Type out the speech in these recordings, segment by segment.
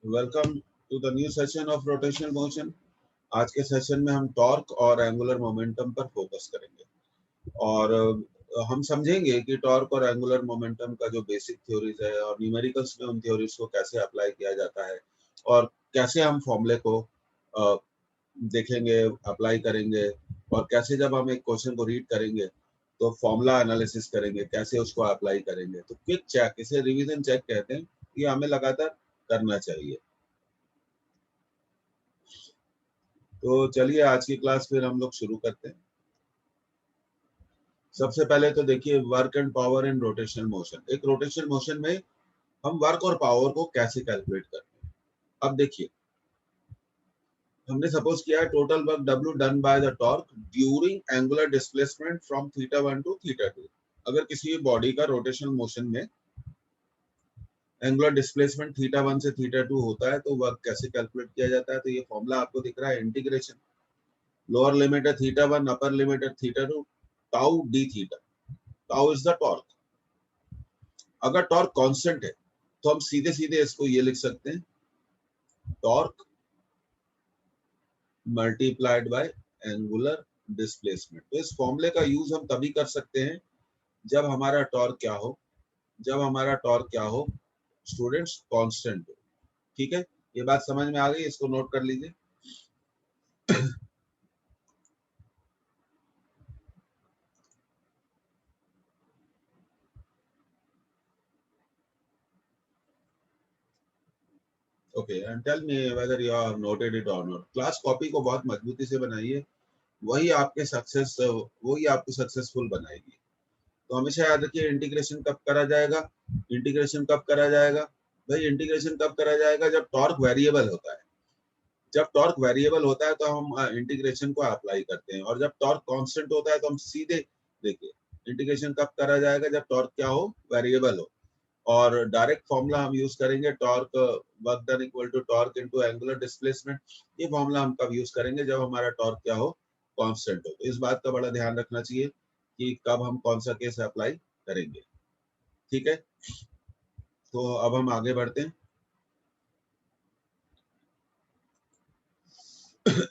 Welcome to the new session of rotational motion. आज के session में हम टॉर्क और एंगुलर मोमेंटम पर फोकस करेंगे और हम समझेंगे कि टॉर्क और एंगुलर मोमेंटम का जो बेसिक थ्योरीज है और न्यूमेरिकल्स में उन थ्योरीज को कैसे अप्लाई किया जाता है और कैसे हम फॉर्मूले को अ, देखेंगे, अप्लाई करेंगे और कैसे जब हम एक क्वेश्चन को रीड करेंगे तो फॉर्मूला एनालिसिस करेंगे, कैसे उसको अप्लाई करेंगे। तो क्विक चेक, इसे रिवीजन चेक कहते हैं, ये हमें लगातार करना चाहिए। तो चलिए आज की क्लास फिर हम लोग शुरू करते हैं। सबसे पहले तो देखिए work and power in rotational motion. एक रोटेशनल मोशन में हम वर्क और पावर को कैसे कैलकुलेट करते हैं। अब देखिए, हमने सपोज किया है total work W done by the torque during angular displacement from θ1 to θ2। अगर किसी बॉडी का रोटेशनल मोशन में एंगुलर डिस्प्लेसमेंट θ1 से θ2 होता है तो वर्क कैसे कैलकुलेट किया जाता है। तो ये फॉर्मूला आपको दिख रहा है, इंटीग्रेशन लोअर लिमिट है θ1, अपर लिमिट है θ2, tau d theta. Tau is the torque. अगर टॉर्क कांस्टेंट है तो हम सीधे सीधे इसको ये लिख सकते हैं, torque multiplied by angular displacement. तो इस फॉर्मूले का यूज हम तभी कर सकते हैं जब हमारा टॉर्क क्या हो, स्टूडेंट्स, कांस्टेंट हो। ठीक है, ये बात समझ में आ गई, इसको नोट कर लीजिए। Okay, and tell me whether you have noted it और नॉट। क्लास कॉपी को बहुत मजबूती से बनाइए, वही आपको सक्सेसफुल बनाएगी। तो हमेशा याद रखिए, इंटीग्रेशन कब करा जाएगा। भाई इंटीग्रेशन कब करा जाएगा, जब टॉर्क वेरिएबल होता है। जब टॉर्क वेरिएबल होता है तो हम इंटीग्रेशन को अप्लाई करते हैं, और जब टॉर्क कांस्टेंट होता है तो हम सीधे, देखिए, इंटीग्रेशन कब करा जाएगा, जब टॉर्क क्या हो, वेरिएबल हो। और डायरेक्ट फॉर्मूला हम यूज करेंगे, torque work done equal to torque into angular displacement. ये फॉर्मूला हम कब यूज करेंगे, जब हमारा टॉर्क क्या हो, कांस्टेंट हो। तो इस बात का बड़ा ध्यान रखना चाहिए कि कब हम कौन सा केस अप्लाई करेंगे। ठीक है, तो अब हम आगे बढ़ते हैं।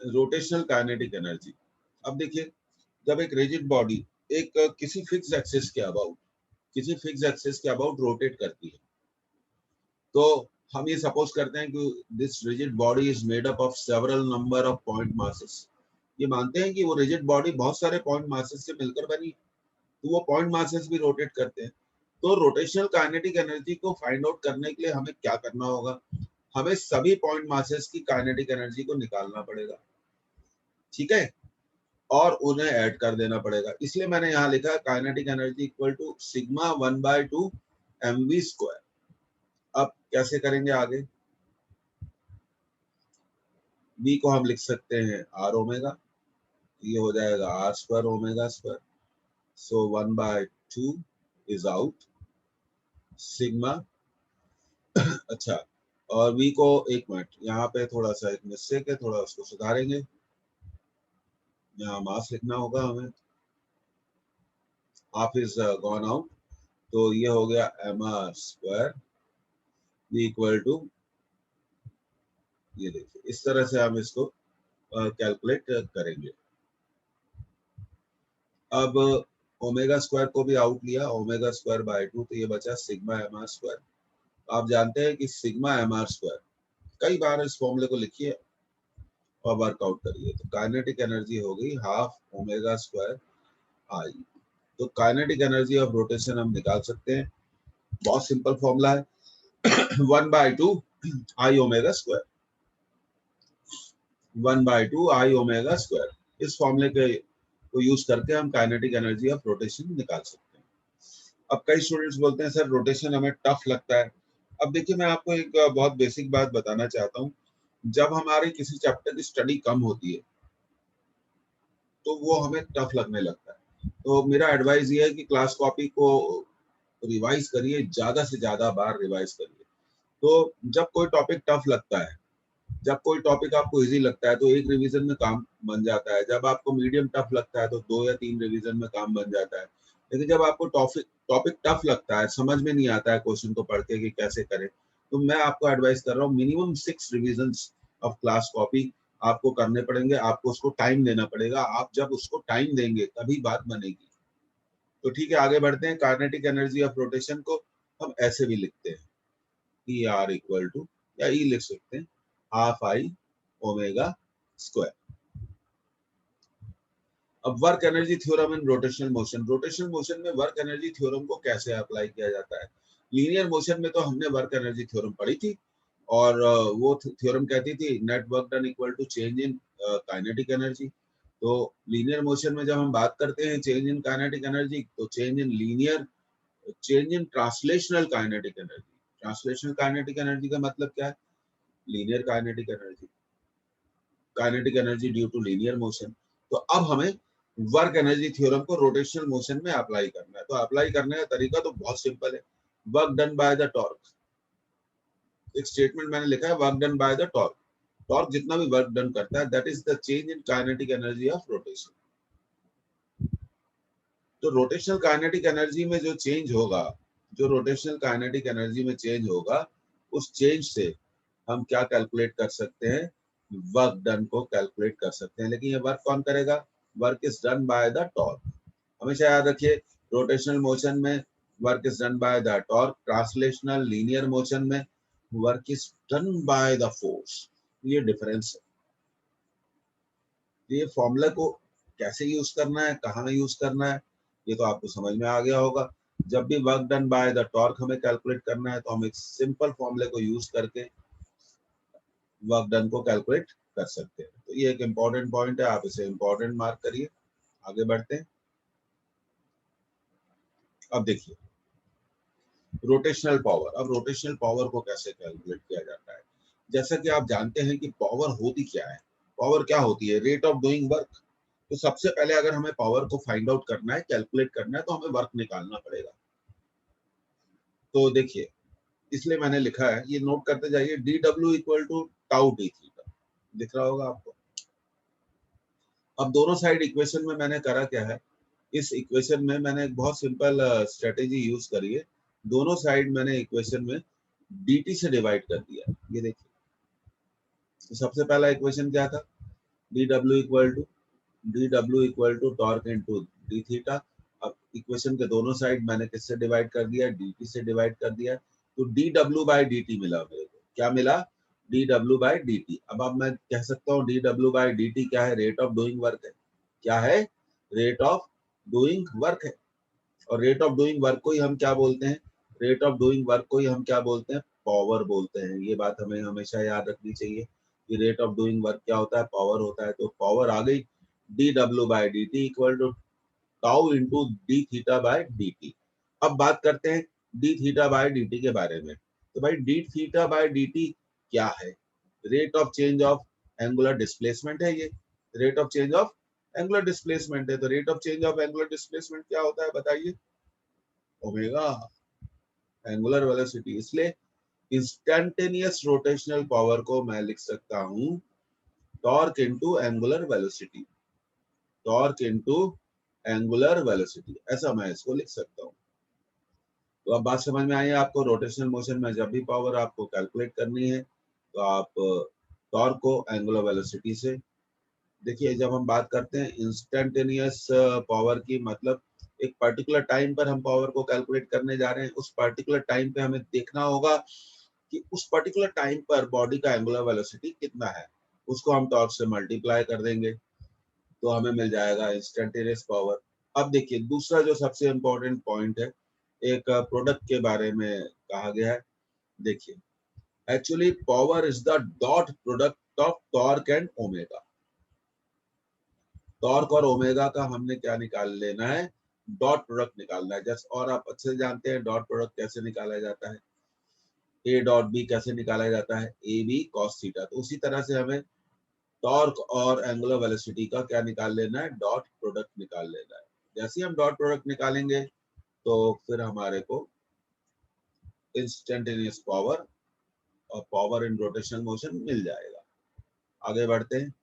Rotational kinetic energy. अब देखिए, जब एक रिजिड बॉडी एक किसी फिक्स एक्सिस के अबाउट रोटेट करती है, तो हम ये सपोज करते हैं कि this rigid body is made up of several number of point masses. ये मानते हैं कि वो रिजिड बॉडी बहुत सारे पॉइंट मासेस से मिलकर बनी, तो वो पॉइंट मासेस भी रोटेट करते हैं। तो रोटेशनल काइनेटिक एनर्जी को फाइंड आउट करने के लिए हमें क्या करना होगा, हमें सभी पॉइंट मासेस की काइनेटिक एनर्जी को निकालना पड़ेगा। ठीक है, और उन्हें ऐड कर देना पड़ेगा। इसलिए मैंने यहाँ लिखा है kinetic energy equal to sigma 1/2 mv square. अब कैसे करेंगे आगे, v को हम लिख सकते हैं r ओमेगा, ये हो जाएगा r square omega square. So 1/2 is out sigma. अच्छा, और v को, एक मिनट, यहाँ पे थोड़ा सा एक मिस्टेक है, थोड़ा उसको सुधारेंगे। यहाँ मास लिखना होगा हमें, हाफ इज गॉन आउट, तो ये हो गया mr square v equal to, ये देखिए इस तरह से हम इसको कैलकुलेट करेंगे। अब ओमेगा स्क्वायर को भी आउट लिया, ओमेगा स्क्वायर बाय 2, तो ये बचा सिग्मा एम आर स्क्वायर। आप जानते हैं कि सिग्मा एम आर स्क्वायर, कई बार इस फॉर्मूले को लिखिए और वर्कआउट करिए। तो काइनेटिक एनर्जी हो गई हाफ ओमेगा स्क्वायर आई। तो काइनेटिक एनर्जी ऑफ रोटेशन हम निकाल सकते हैं, बहुत सिंपल फॉर्मूला है, 1/2 I omega square, 1/2 I omega square. इस फॉर्मूले के को यूज करके हम काइनेटिक एनर्जी ऑफ रोटेशन निकाल सकते हैं। अब कई स्टूडेंट्स बोलते हैं सर रोटेशन हमें टफ लगता है। अब देखिए, मैं आपको एक बहुत बेसिक बात बताना चाहता हूँ। जब हमारी किसी चैप्टर की स्टडी कम होती है तो वो हमें टफ लगने लगता है। तो मेरा एडवाइस ये है कि क्लास कॉपी को रिवाइज करिए, ज्यादा से ज्यादा बार रिवाइज करिए। तो जब कोई टॉपिक टफ लगता है, जब कोई टॉपिक आपको इजी लगता है तो एक रिवीजन में काम बन जाता है। जब आपको मीडियम टफ लगता है तो 2 या 3 रिवीजन में काम बन जाता है। लेकिन जब आपको टॉपिक टॉपिक टफ लगता है, समझ में नहीं आता है क्वेश्चन को पढ़ के कि कैसे करें, तो मैं आपको एडवाइस कर रहा हूँ minimum 6 revisions of class copy आपको करने पड़ेंगे, आपको उसको टाइम देना पड़ेगा। आप जब उसको टाइम देंगे तभी बात बनेगी। तो ठीक है, आगे बढ़ते हैं। काइनेटिक एनर्जी ऑफ रोटेशन को हम ऐसे भी लिखते हैं, ई आर इक्वल टू, या ई लिख सकते हैं, हाफ आई ओमेगा स्क्वायर। अब work energy theorem in rotational motion, rotational motion में वर्क एनर्जी थ्योरम को कैसे अप्लाई किया जाता है? लीनियर मोशन में तो हमने वर्क एनर्जी थ्योरम पढ़ी थी, और वो थ्योरम कहती थी net work done equal to change in kinetic energy. तो लीनियर मोशन में जब हम बात करते हैं चेंज इन काइनेटिक एनर्जी, तो change in linear, change in translational kinetic energy. Translational kinetic energy का मतलब क्या है? Linear kinetic energy, kinetic energy due to linear motion. तो अब हमें वर्क एनर्जी थ्योरम को रोटेशनल मोशन में अप्लाई करना है। तो अप्लाई करने का तरीका तो बहुत सिंपल है, work done by the torque. एक स्टेटमेंट मैंने लिखा है, work done by the torque. Torque जितना भी वर्क डन करता है that is the change in kinetic energy of rotation. तो रोटेशनल काइनेटिक एनर्जी में जो चेंज होगा, जो रोटेशनल काइनेटिक एनर्जी में चेंज होगा, उस चेंज से हम क्या कैलकुलेट कर सकते हैं? वर्क डन को कैलकुलेट कर सकते हैं। लेकिन ये वर्क कौन करेगा? Work is done by the torque. हमेशा याद रखिए, रोटेशनल मोशन में work is done by the torque, translational linear motion में work is done by the force. ये डिफरेंस है। ये फॉर्मूला को कैसे यूज करना है, कहाँ यूज करना है, ये तो आपको समझ में आ गया होगा। जब भी work done by the torque हमें कैलकुलेट करना है तो हम एक सिंपल फॉर्मूले को यूज करके वर्क डन को कैलकुलेट कर सकते हैं। तो ये एक इंपॉर्टेंट पॉइंट है, आप इसे इंपॉर्टेंट मार्क करिए। आगे बढ़ते हैं। अब देखिए रोटेशनल पावर। अब रोटेशनल पावर को कैसे कैलकुलेट किया जाता है? जैसा कि आप जानते हैं कि पावर होती क्या है। पावर क्या होती है? Rate of doing work. तो सबसे पहले अगर हमें पावर को फाइंड आउट करना है, कैलकुलेट करना है, तो हमें वर्क निकालना पड़ेगा। तो देखिए, इसलिए मैंने लिखा है, ये नोट करते जाइए, डी डब्ल्यू equal to tau d theta. दिख रहा होगा आपको। अब दोनों साइड इक्वेशन में मैंने करा क्या है, इस इक्वेशन में मैंने एक बहुत सिंपल स्ट्रेटेजी यूज करी है। दोनों साइड मैंने इक्वेशन में dt से डिवाइड कर दिया। ये देखिए, तो सबसे पहला इक्वेशन क्या था? डी डब्ल्यू equal to torque into d theta. अब इक्वेशन के दोनों साइड मैंने किससे डिवाइड कर दिया? dt से डिवाइड कर दिया। तो डी डब्ल्यू बाई डी टी मिला मेरे को। क्या मिला? डी डब्ल्यू बाई डी टी। अब मैं कह सकता हूँ डी डब्ल्यू बाई डी टी क्या है? रेट ऑफ डूइंग वर्क है। क्या है? रेट ऑफ डूइंग वर्क है। और रेट ऑफ डूइंग वर्क को ही हम क्या बोलते हैं? रेट ऑफ डूइंग वर्क को ही हम क्या बोलते हैं? पावर बोलते हैं। ये बात हमें हमेशा याद रखनी चाहिए कि रेट ऑफ डूइंग वर्क क्या होता है? पावर होता है। तो पावर आ गई डी डब्ल्यू by d t equal to tau into d theta by d t. अब बात करते हैं d theta by d t के बारे में। तो भाई d theta by d t क्या है? Rate of change of angular displacement है ये। Rate of change of angular displacement है। तो rate of change of angular displacement क्या होता है बताइए? Omega, angular velocity. इसलिए इंस्टैन्टेनियस रोटेशनल पावर को मैं लिख सकता हूं torque into angular velocity. Torque into angular velocity, ऐसा मैं इसको लिख सकता हूं। तो अब बात समझ में आई है आपको? रोटेशनल मोशन में जब भी पावर आपको कैलकुलेट करनी है तो आप टॉर्क को एंगुलर वेलोसिटी से। देखिए, जब हम बात करते हैं इंस्टैन्टेनियस पावर की, मतलब एक पर्टिकुलर टाइम पर हम पावर को कैलकुलेट करने जा रहे हैं। उस पर्टिकुलर टाइम पे हमें देखना होगा कि उस पर्टिकुलर टाइम पर बॉडी का एंगुलर वेलोसिटी कितना है। उसको हम टॉर्क से मल्टीप्लाई कर देंगे तो हमें मिल जाएगा इंस्टैन्टेनियस पावर। अब देखिए, दूसरा जो सबसे इंपॉर्टेंट पॉइंट है, एक प्रोडक्ट के बारे में कहा गया है। देखिए, actually power is the dot product of torque and omega. Torque और ओमेगा का हमने क्या निकाल लेना है? डॉट प्रोडक्ट निकालना है। जैसे, और आप अच्छे से जानते हैं डॉट प्रोडक्ट कैसे निकाला जाता है, ए डॉट बी कैसे निकाला जाता है? A b cos theta. तो उसी तरह से हमें टॉर्क और एंगुलर वेलोसिटी का क्या निकाल लेना है? डॉट प्रोडक्ट निकाल लेना है। जैसे ही हम डॉट प्रोडक्ट निकालेंगे तो फिर हमारे को इंस्टेंटेनियस पावर और पावर इन रोटेशनल मोशन मिल जाएगा। आगे बढ़ते हैं।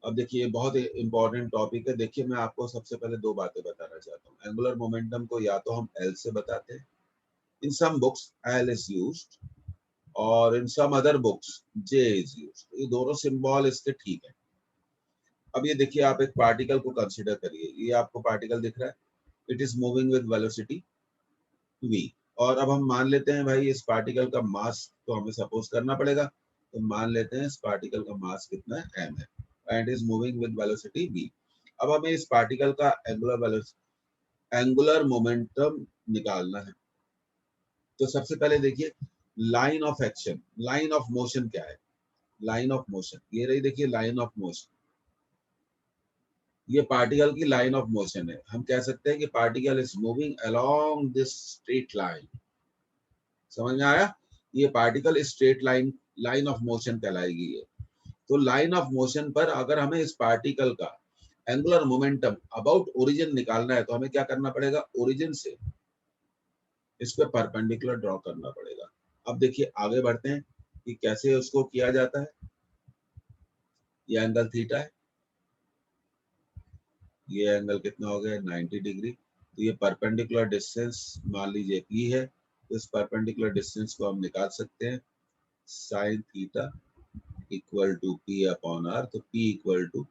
अब देखिए, बहुत इंपॉर्टेंट टॉपिक है। देखिए, मैं आपको सबसे पहले दो बातें बताना चाहता हूँ। एंगुलर मोमेंटम को या तो हम एल से बताते हैं in some books L is used और in some other books J is used। ये दोनों सिंबल इसके ठीक है। अब ये देखिए, आप एक पार्टिकल को कंसीडर करिए, ये आपको पार्टिकल दिख रहा है, it is moving with velocity v। और अब हम मान लेते हैं भाई इस पार्टिकल का मास तो हमें सपोज करना पड़ेगा, तो मान लेते हैं इस पार्टिकल का मास कितना है, m है, and is moving with velocity v। अब हमें इस पार्टिकल का एंगुलर मोमेंटम निकालना है। तो सबसे पहले देखिए line of action, line of motion क्या है, लाइन ऑफ मोशन ये रही, देखिए लाइन ऑफ मोशन, ये पार्टिकल की लाइन ऑफ मोशन है। हम कह सकते हैं कि particle is moving along this straight line. समझ में आया? ये particle straight line, line of motion कहलाएगी ये। तो लाइन ऑफ मोशन पर अगर हमें इस पार्टिकल का एंगुलर मोमेंटम अबाउट ओरिजिन निकालना है, तो हमें क्या करना पड़ेगा, ओरिजिन से इस पे परपेंडिकुलर ड्रॉ करना पड़ेगा। अब देखिए आगे बढ़ते हैं कि कैसे उसको किया जाता है। ये एंगल थीटा है, ये एंगल कितना हो गया, 90 डिग्री। तो ये परपेंडिकुलर डिस्टेंस मान लीजिए p है, तो इस परपेंडिकुलर डिस्टेंस को हम निकाल सकते हैं, sine theta equal to p upon r। तो p equal to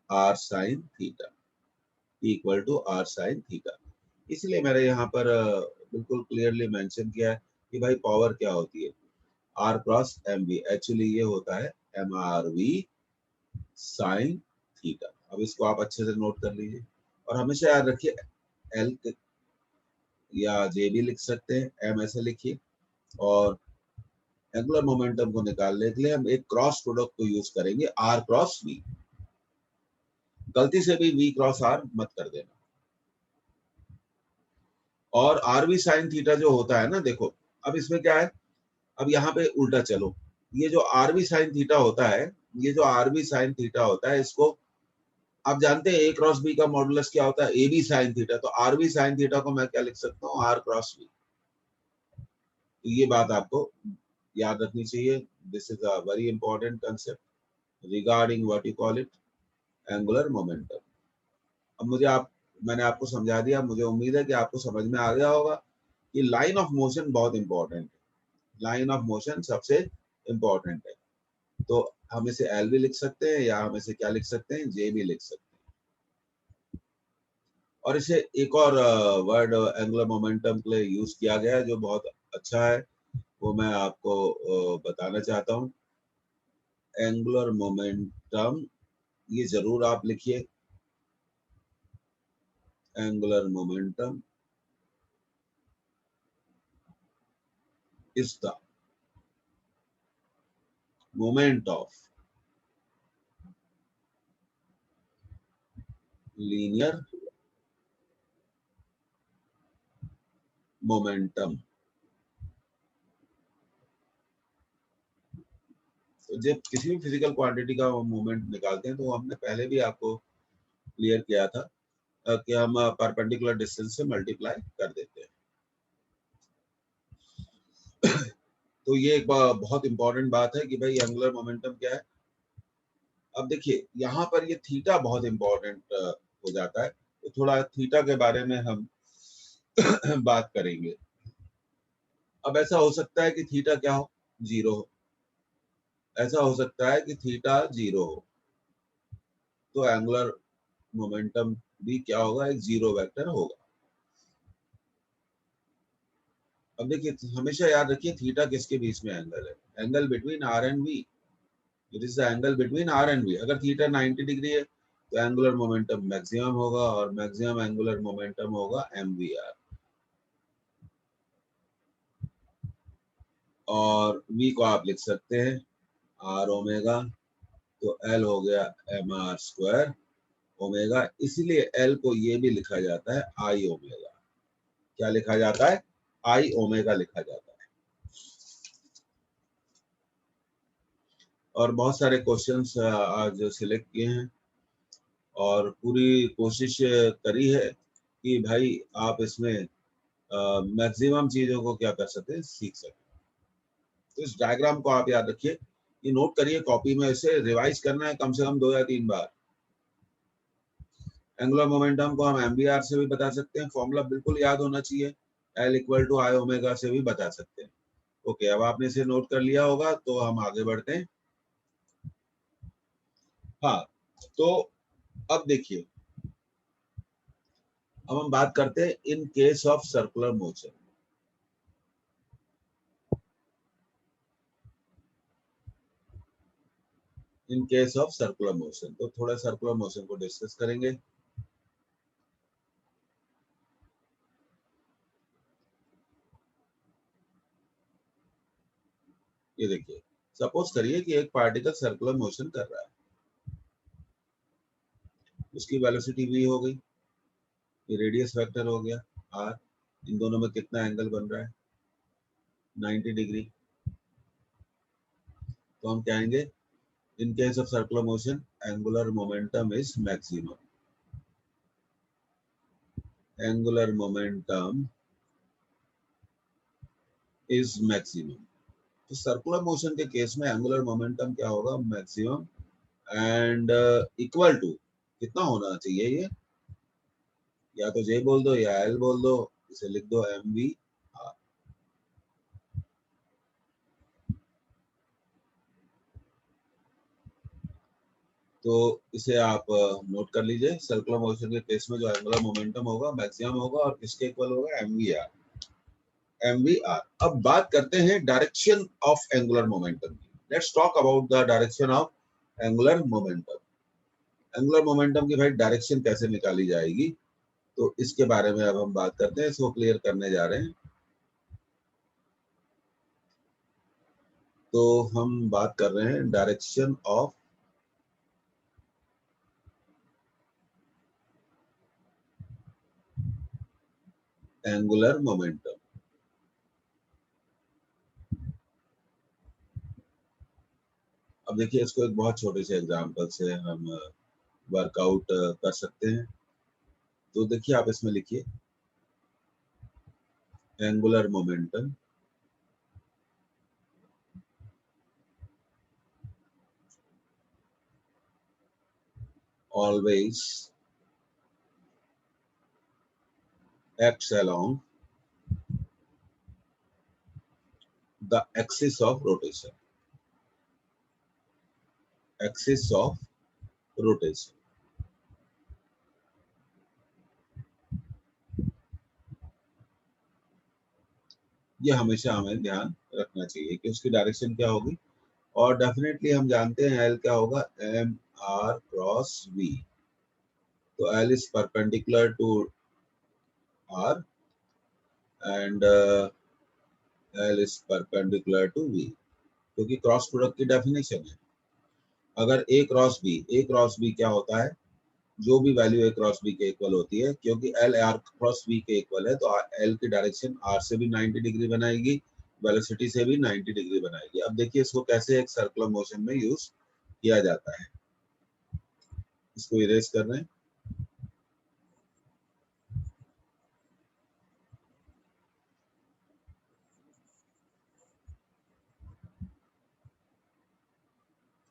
r sine theta, p equal to r sine theta. इसलिए मैंने यहाँ पर बिल्कुल क्लियरली मेंशन किया है कि भाई पावर क्या होती है, r क्रॉस mv। एक्चुअली ये होता है mrv साइन थीटा। अब इसको आप अच्छे से नोट कर लीजिए और हमेशा याद रखिए एल या जे भी लिख सकते हैं, एम ऐसे लिखिए। और एंगुलर मोमेंटम को निकालने के लिए हम एक क्रॉस प्रोडक्ट को यूज करेंगे, आर क्रॉस वी। गलती से भी वी क्रॉस आर मत कर देना। और आर वी साइन थीटा जो होता है ना, देखो अब इसमें क्या है, अब यहाँ पे उल्टा चलो, ये जो आर वी साइन थीटा होता है, ये जो आर वी साइन थीटा होता है, इसको आप जानते हैं ए क्रॉस बी का मॉडुलस क्या होता है, ए बी साइन थीटा। तो आर बी साइन थीटा को मैं क्या लिख सकता हूँ, आर क्रॉस बी। तो ये बात आपको याद रखनी चाहिए। This is a very important concept regarding what you call it, angular momentum. अब मैंने आपको समझा दिया, मुझे उम्मीद है कि आपको समझ में आ गया होगा कि लाइन ऑफ मोशन बहुत इंपॉर्टेंट है, लाइन ऑफ मोशन सबसे इंपॉर्टेंट है। तो हम इसे एल भी लिख सकते हैं या हम इसे क्या लिख सकते हैं, जे भी लिख सकते हैं। और इसे एक और वर्ड एंगुलर मोमेंटम के लिए यूज किया गया है जो बहुत अच्छा है, वो मैं आपको बताना चाहता हूँ। एंगुलर मोमेंटम, ये जरूर आप लिखिए, angular momentum is the moment of linear momentum। तो जब किसी भी फिजिकल क्वांटिटी का मोमेंट निकालते हैं तो हमने पहले भी आपको क्लियर किया था कि हम परपेंडिकुलर डिस्टेंस से मल्टीप्लाई कर देते हैं। तो ये एक बहुत इंपॉर्टेंट बात है कि भाई एंगुलर मोमेंटम क्या है। अब देखिए यहाँ पर ये थीटा बहुत इंपॉर्टेंट हो जाता है, तो थोड़ा थीटा के बारे में हम बात करेंगे। अब ऐसा हो सकता है कि थीटा क्या हो, जीरो हो। ऐसा हो सकता है कि थीटा जीरो हो, तो एंगुलर मोमेंटम भी क्या होगा, एक जीरो वेक्टर होगा। अब देखिए हमेशा याद रखिए थीटा किसके बीच में एंगल है, angle between r and v. It is the angle between r and v. अगर थीटा 90 डिग्री है तो एंगुलर मोमेंटम मैक्सिमम होगा और मैक्सिमम एंगुलर मोमेंटम होगा mvr। और v को आप लिख सकते हैं r ओमेगा, तो l हो गया mr स्क्वायर ओमेगा। इसीलिए l को ये भी लिखा जाता है i ओमेगा। क्या लिखा जाता है, i ओमेगा लिखा जाता है। और बहुत सारे क्वेश्चंस आज सिलेक्ट किए हैं और पूरी कोशिश करी है कि भाई आप इसमें मैक्सिमम चीजों को क्या कर सकते हैं, सीख सकते हैं। तो इस डायग्राम को आप याद रखिए, ये नोट करिए कॉपी में, इसे रिवाइज करना है कम से कम 2 या 3 बार। एंगुलर मोमेंटम को हम एमवीआर से भी बता सकते हैं, फॉर्मूला बिल्कुल याद होना चाहिए। L equal to I omega से भी बता सकते हैं। ओके, अब आपने इसे नोट कर लिया होगा, तो हम आगे बढ़ते हैं। हाँ, तो अब देखिए, अब हम बात करते हैं in case of circular motion. In case of circular motion, तो थोड़ा सर्कुलर मोशन को डिस्कस करेंगे। ये देखिए, सपोज करिए कि एक पार्टिकल सर्कुलर मोशन कर रहा है, उसकी वेलोसिटी v हो गई, ये रेडियस वेक्टर हो गया r, इन दोनों में कितना एंगल बन रहा है, 90 डिग्री। तो हम कहेंगे in case of circular motion angular momentum is maximum. Angular momentum is maximum. तो सर्कुलर मोशन के केस में एंगुलर मोमेंटम क्या होगा, मैक्सिमम, एंड इक्वल टू कितना होना चाहिए ये, या तो जे बोल दो या एल बोल दो, इसे लिख दो एम वी आर। तो इसे आप नोट कर लीजिए, सर्कुलर मोशन के केस में जो एंगुलर मोमेंटम होगा मैक्सिमम होगा, और किसके इक्वल होगा, m v r. M v r. अब बात करते हैं डायरेक्शन ऑफ एंगुलर मोमेंटम की। Let's talk about the direction of angular momentum. Angular momentum की भाई डायरेक्शन कैसे निकाली जाएगी, तो इसके बारे में अब हम बात करते हैं, इसको क्लियर करने जा रहे हैं। तो हम बात कर रहे हैं डायरेक्शन ऑफ एंगुलर मोमेंटम। अब देखिए, इसको एक बहुत छोटे से एग्जांपल से हम वर्कआउट कर सकते हैं। तो देखिए, आप इसमें लिखिए angular momentum always acts along the axis of rotation. Axis of rotation. ये हमेशा हमें ध्यान रखना चाहिए कि उसकी डायरेक्शन क्या होगी, और डेफिनेटली हम जानते हैं एल क्या होगा, एम आर क्रॉस वी। तो L is perpendicular to r and L is perpendicular to v, क्योंकि क्रॉस प्रोडक्ट की डेफिनेशन है, अगर ए क्रॉस बी क्या होता है, जो भी वैल्यू ए क्रॉस बी के इक्वल होती है, क्योंकि एल आर क्रॉस बी के इक्वल है, तो एल की डायरेक्शन आर से भी 90 डिग्री बनाएगी, वेलोसिटी से भी 90 डिग्री बनाएगी। अब देखिए इसको कैसे एक सर्कुलर मोशन में यूज किया जाता है। इसको इरेज कर रहे हैं।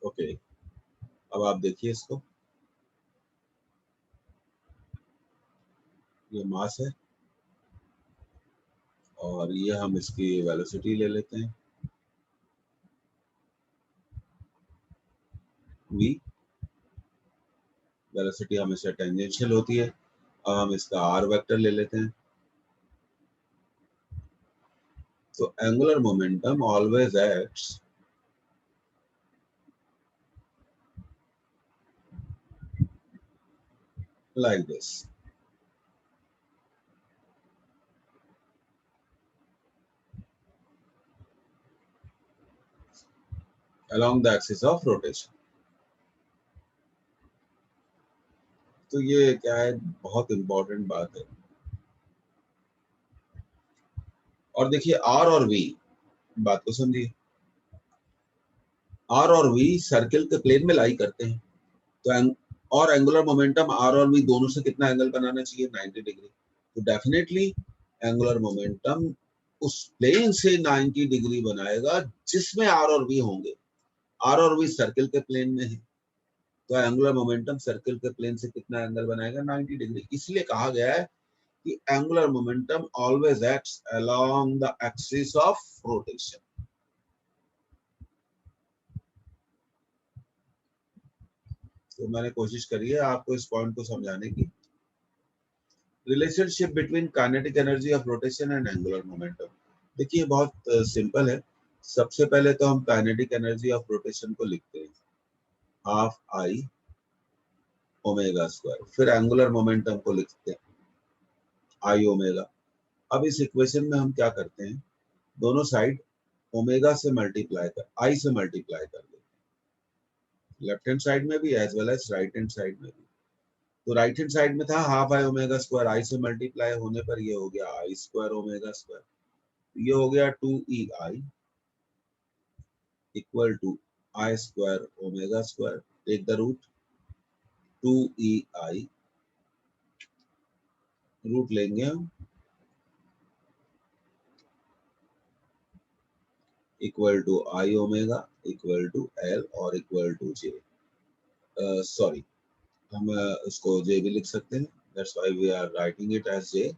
ओके, अब आप देखिए इसको, ये मास है और ये हम इसकी वेलोसिटी ले लेते हैं v। वेलोसिटी हमेशा टेंजेंशियल होती है। अब हम इसका r वेक्टर ले लेते हैं। तो angular momentum always acts like this, along the axis of rotation। तो ये क्या है, बहुत इंपॉर्टेंट बात है। और देखिए आर और वी, बात को समझिए, आर और वी सर्किल के प्लेन में लाई करते हैं। तो और एंगुलर मोमेंटम आर और वी दोनों से कितना एंगल बनाना चाहिए, 90 डिग्री। तो डेफिनेटली एंगुलर मोमेंटम उस प्लेन से 90 डिग्री बनाएगा जिसमें आर और वी होंगे। आर और वी सर्किल के प्लेन में है, तो एंगुलर मोमेंटम सर्किल के प्लेन से कितना एंगल बनाएगा, 90 डिग्री। इसलिए कहा गया है कि angular momentum always acts along the axis of rotation. तो मैंने कोशिश करी है आपको इस पॉइंट को समझाने की। Relationship between kinetic energy of rotation and angular momentum, देखिए बहुत सिंपल है। सबसे पहले तो हम काइनेटिक एनर्जी ऑफ रोटेशन को लिखते हैं हाफ आई ओमेगा स्क्वायर, फिर एंगुलर मोमेंटम को लिखते हैं आई ओमेगा। अब इस इक्वेशन में हम क्या करते हैं, दोनों साइड ओमेगा से मल्टीप्लाई कर आई से मल्टीप्लाई कर देते हैं, लेफ्ट हैंड साइड में भी as well as right hand side में भी। तो राइट हैंड साइड में था half I omega square, I से मल्टीप्लाई होने पर ये हो गया आई स्क्वायर ओमेगा स्क्वायर, ये हो गया 2 ei equal to I square omega square, take the root 2 ei, root लेंगे हम, equal to I omega equal to L और इक्वल टू जे। सॉरी, हम इसको जे भी लिख सकते हैं, that's why we are writing it as J.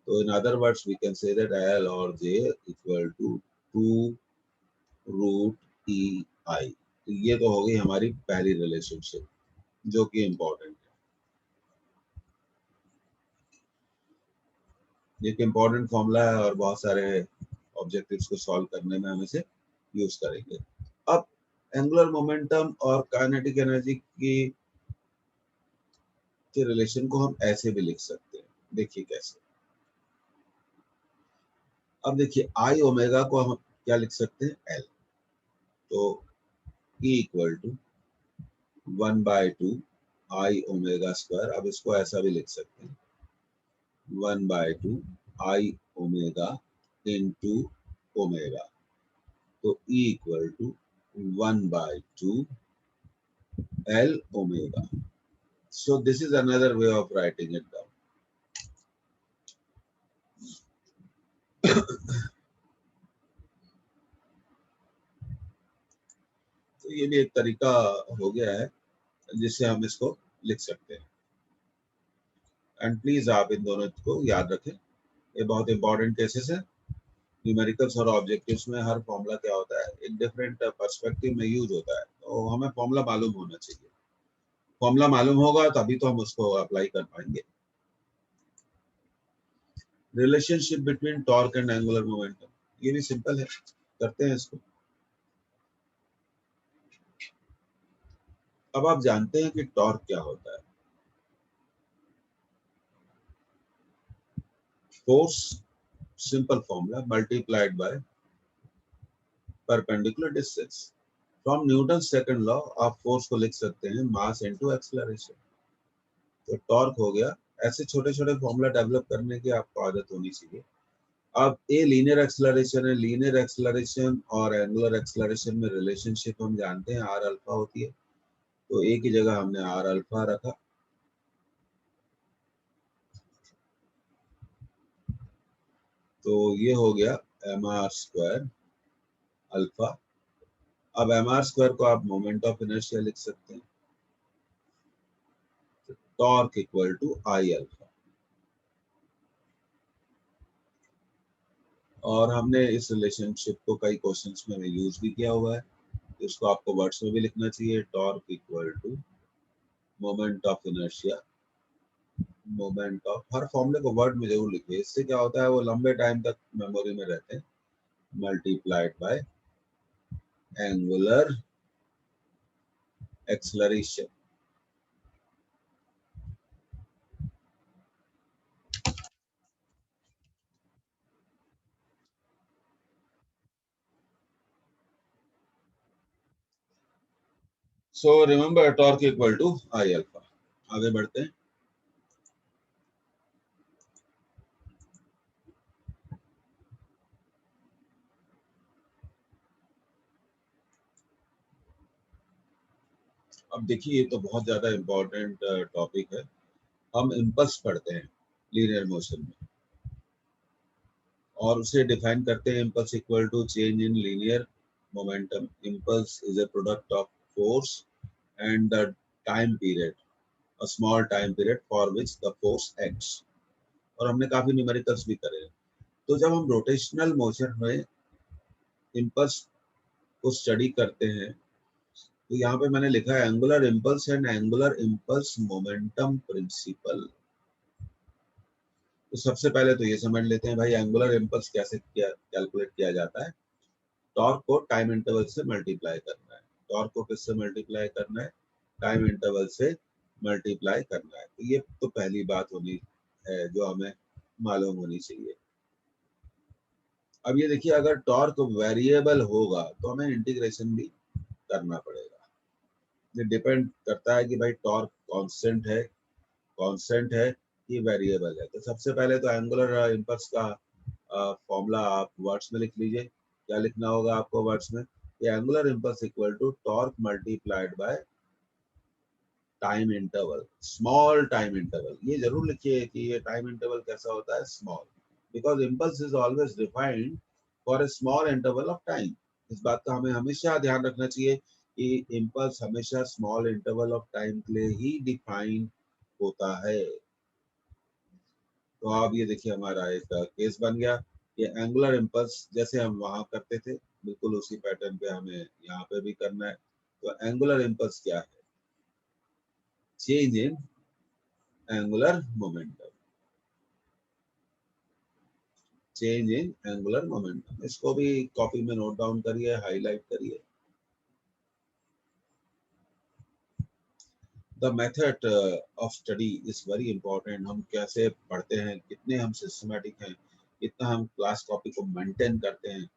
तो in other words we can say that L और J equal to 2 root E I. तो ये तो हो गई हमारी पहली रिलेशनशिप जो कि इम्पोर्टेंट है। एक इम्पोर्टेंट फॉर्मूला है और बहुत सारे ऑब्जेक्टिव्स को सॉल्व करने में हम इसे यूज करेंगे। अब एंगुलर मोमेंटम और काइनेटिक एनर्जी की के रिलेशन को हम ऐसे भी लिख सकते हैं, देखिए कैसे। अब देखिए आई ओमेगा को हम क्या लिख सकते हैं, एल। तो E equal to 1/2 I omega square, अब इसको ऐसा भी लिख सकते हैं 1/2 आई ओमेगा इंटू ओमेगा। तो E equal to 1/2 L omega. So this is another way of writing it down. तो ये भी एक तरीका हो गया है जिससे हम इसको लिख सकते हैं। एंड प्लीज आप इन दोनों को याद रखें, ये बहुत इंपॉर्टेंट केसेस है। न्यूमेरिकल्स और ऑब्जेक्टिव्स में हर फॉर्मूला क्या होता है, एक डिफरेंट पर्सपेक्टिव में यूज होता है, तो हमें फॉर्मूला मालूम होना चाहिए। फॉर्मूला मालूम होगा तभी तो हम उसको अप्लाई कर पाएंगे। Relationship between torque and angular momentum, ये भी सिंपल है, करते हैं इसको। अब आप जानते हैं कि टॉर्क क्या होता है। Force, simple formula, multiplied by perpendicular distance. From Newton second law आप फोर्स को लिख सकते हैं मास इनटू एक्सेलरेशन। तो टॉर्क हो गया। ऐसे छोटे छोटे फॉर्मूला डेवलप करने की आपको आदत होनी चाहिए। अब ए लीनियर एक्सेलरेशन है, लीनियर एक्सेलरेशन और एंगुलर एक्सेलरेशन में रिलेशनशिप हम जानते हैं आर अल्फा होती है, तो ए की जगह हमने आर अल्फा रखा। तो ये हो गया एम आर स्क्वायर अल्फा। अब एम आर स्क्वायर को आप मोमेंट ऑफ इनर्शिया लिख सकते हैं, torque equal to I alpha. और हमने इस रिलेशनशिप को कई क्वेश्चंस में यूज भी किया हुआ है, तो इसको आपको वर्ड्स में भी लिखना चाहिए, torque equal to moment of inertia. Moment of, हर फॉर्मूले को वर्ड में जरूर लिखिए, इससे क्या होता है वो लंबे टाइम तक मेमोरी में रहते हैं। Multiplied by angular acceleration. So remember torque equal to I alpha. आगे बढ़ते हैं। अब देखिए ये तो बहुत ज्यादा इंपॉर्टेंट टॉपिक है। हम इम्पल्स पढ़ते हैं लीनियर मोशन में और उसे डिफाइन करते हैं, impulse equal to change in linear momentum. Impulse is a product of force and the time period, a small time period for which the force acts. और हमने काफी न्यूमेरिकल्स भी करे हैं। तो जब हम रोटेशनल मोशन में इम्पल्स को स्टडी करते हैं तो यहाँ पे मैंने लिखा है angular impulse and angular impulse momentum principle. तो सबसे पहले तो ये समझ लेते हैं भाई एंगुलर इम्पल्स कैसे कैलकुलेट किया जाता है। टॉर्क को टाइम इंटरवल से मल्टीप्लाई करना है। टॉर्क को किससे मल्टीप्लाई करना है? टाइम इंटरवल से मल्टीप्लाई करना है। तो ये तो पहली बात होनी है जो हमें मालूम होनी चाहिए। अब ये देखिए अगर टॉर्क वेरिएबल होगा तो हमें इंटीग्रेशन भी करना पड़ेगा। ये डिपेंड करता है कि भाई टॉर्क कांस्टेंट है कि वेरिएबल है। तो सबसे पहले तो एंगुलर इम्पल्स का फॉर्मूला आप वर्ड्स में लिख लीजिए। क्या लिखना होगा आपको वर्ड्स में? Angular impulse equal to torque multiplied by time interval, small time interval. ये जरूर लिखिए कि ये टाइम इंटरवल कैसा होता है, small, because impulse is always defined for a small interval of time. इस बात का हमें हमेशा ध्यान रखना चाहिए कि इम्पल्स हमेशा स्मॉल इंटरवल ऑफ टाइम के लिए ही डिफाइन होता है। तो अब ये देखिए हमारा एक केस बन गया। ये एंगुलर इम्पल्स जैसे हम वहां करते थे बिल्कुल उसी पैटर्न पे हमें यहाँ पे भी करना है। तो एंगुलर इम्पल्स क्या है? Change in angular momentum, change in angular momentum. इसको भी कॉपी में नोट डाउन करिए, हाईलाइट करिए। The method of study is very important. हम कैसे पढ़ते हैं, कितने हम सिस्टमेटिक हैं, कितना हम क्लास कॉपी को मेंटेन करते हैं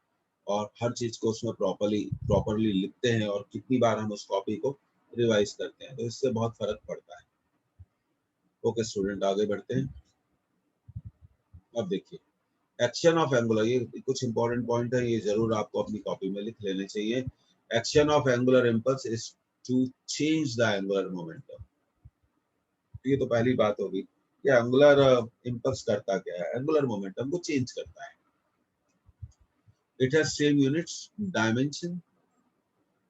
और हर चीज को उसमें प्रॉपरली लिखते हैं और कितनी बार हम उस कॉपी को रिवाइज करते हैं, तो इससे बहुत फर्क पड़ता है। ओके स्टूडेंट, आगे बढ़ते हैं। अब देखिए एक्शन ऑफ एंगुलर, ये कुछ इंपॉर्टेंट पॉइंट है, ये जरूर आपको अपनी कॉपी में लिख लेने चाहिए। Action of angular impulse is to change the angular momentum. ये तो पहली बात होगी कि एंगुलर इम्पल्स करता क्या है? एंगुलर मोमेंटम को चेंज करता है। It has same units, dimension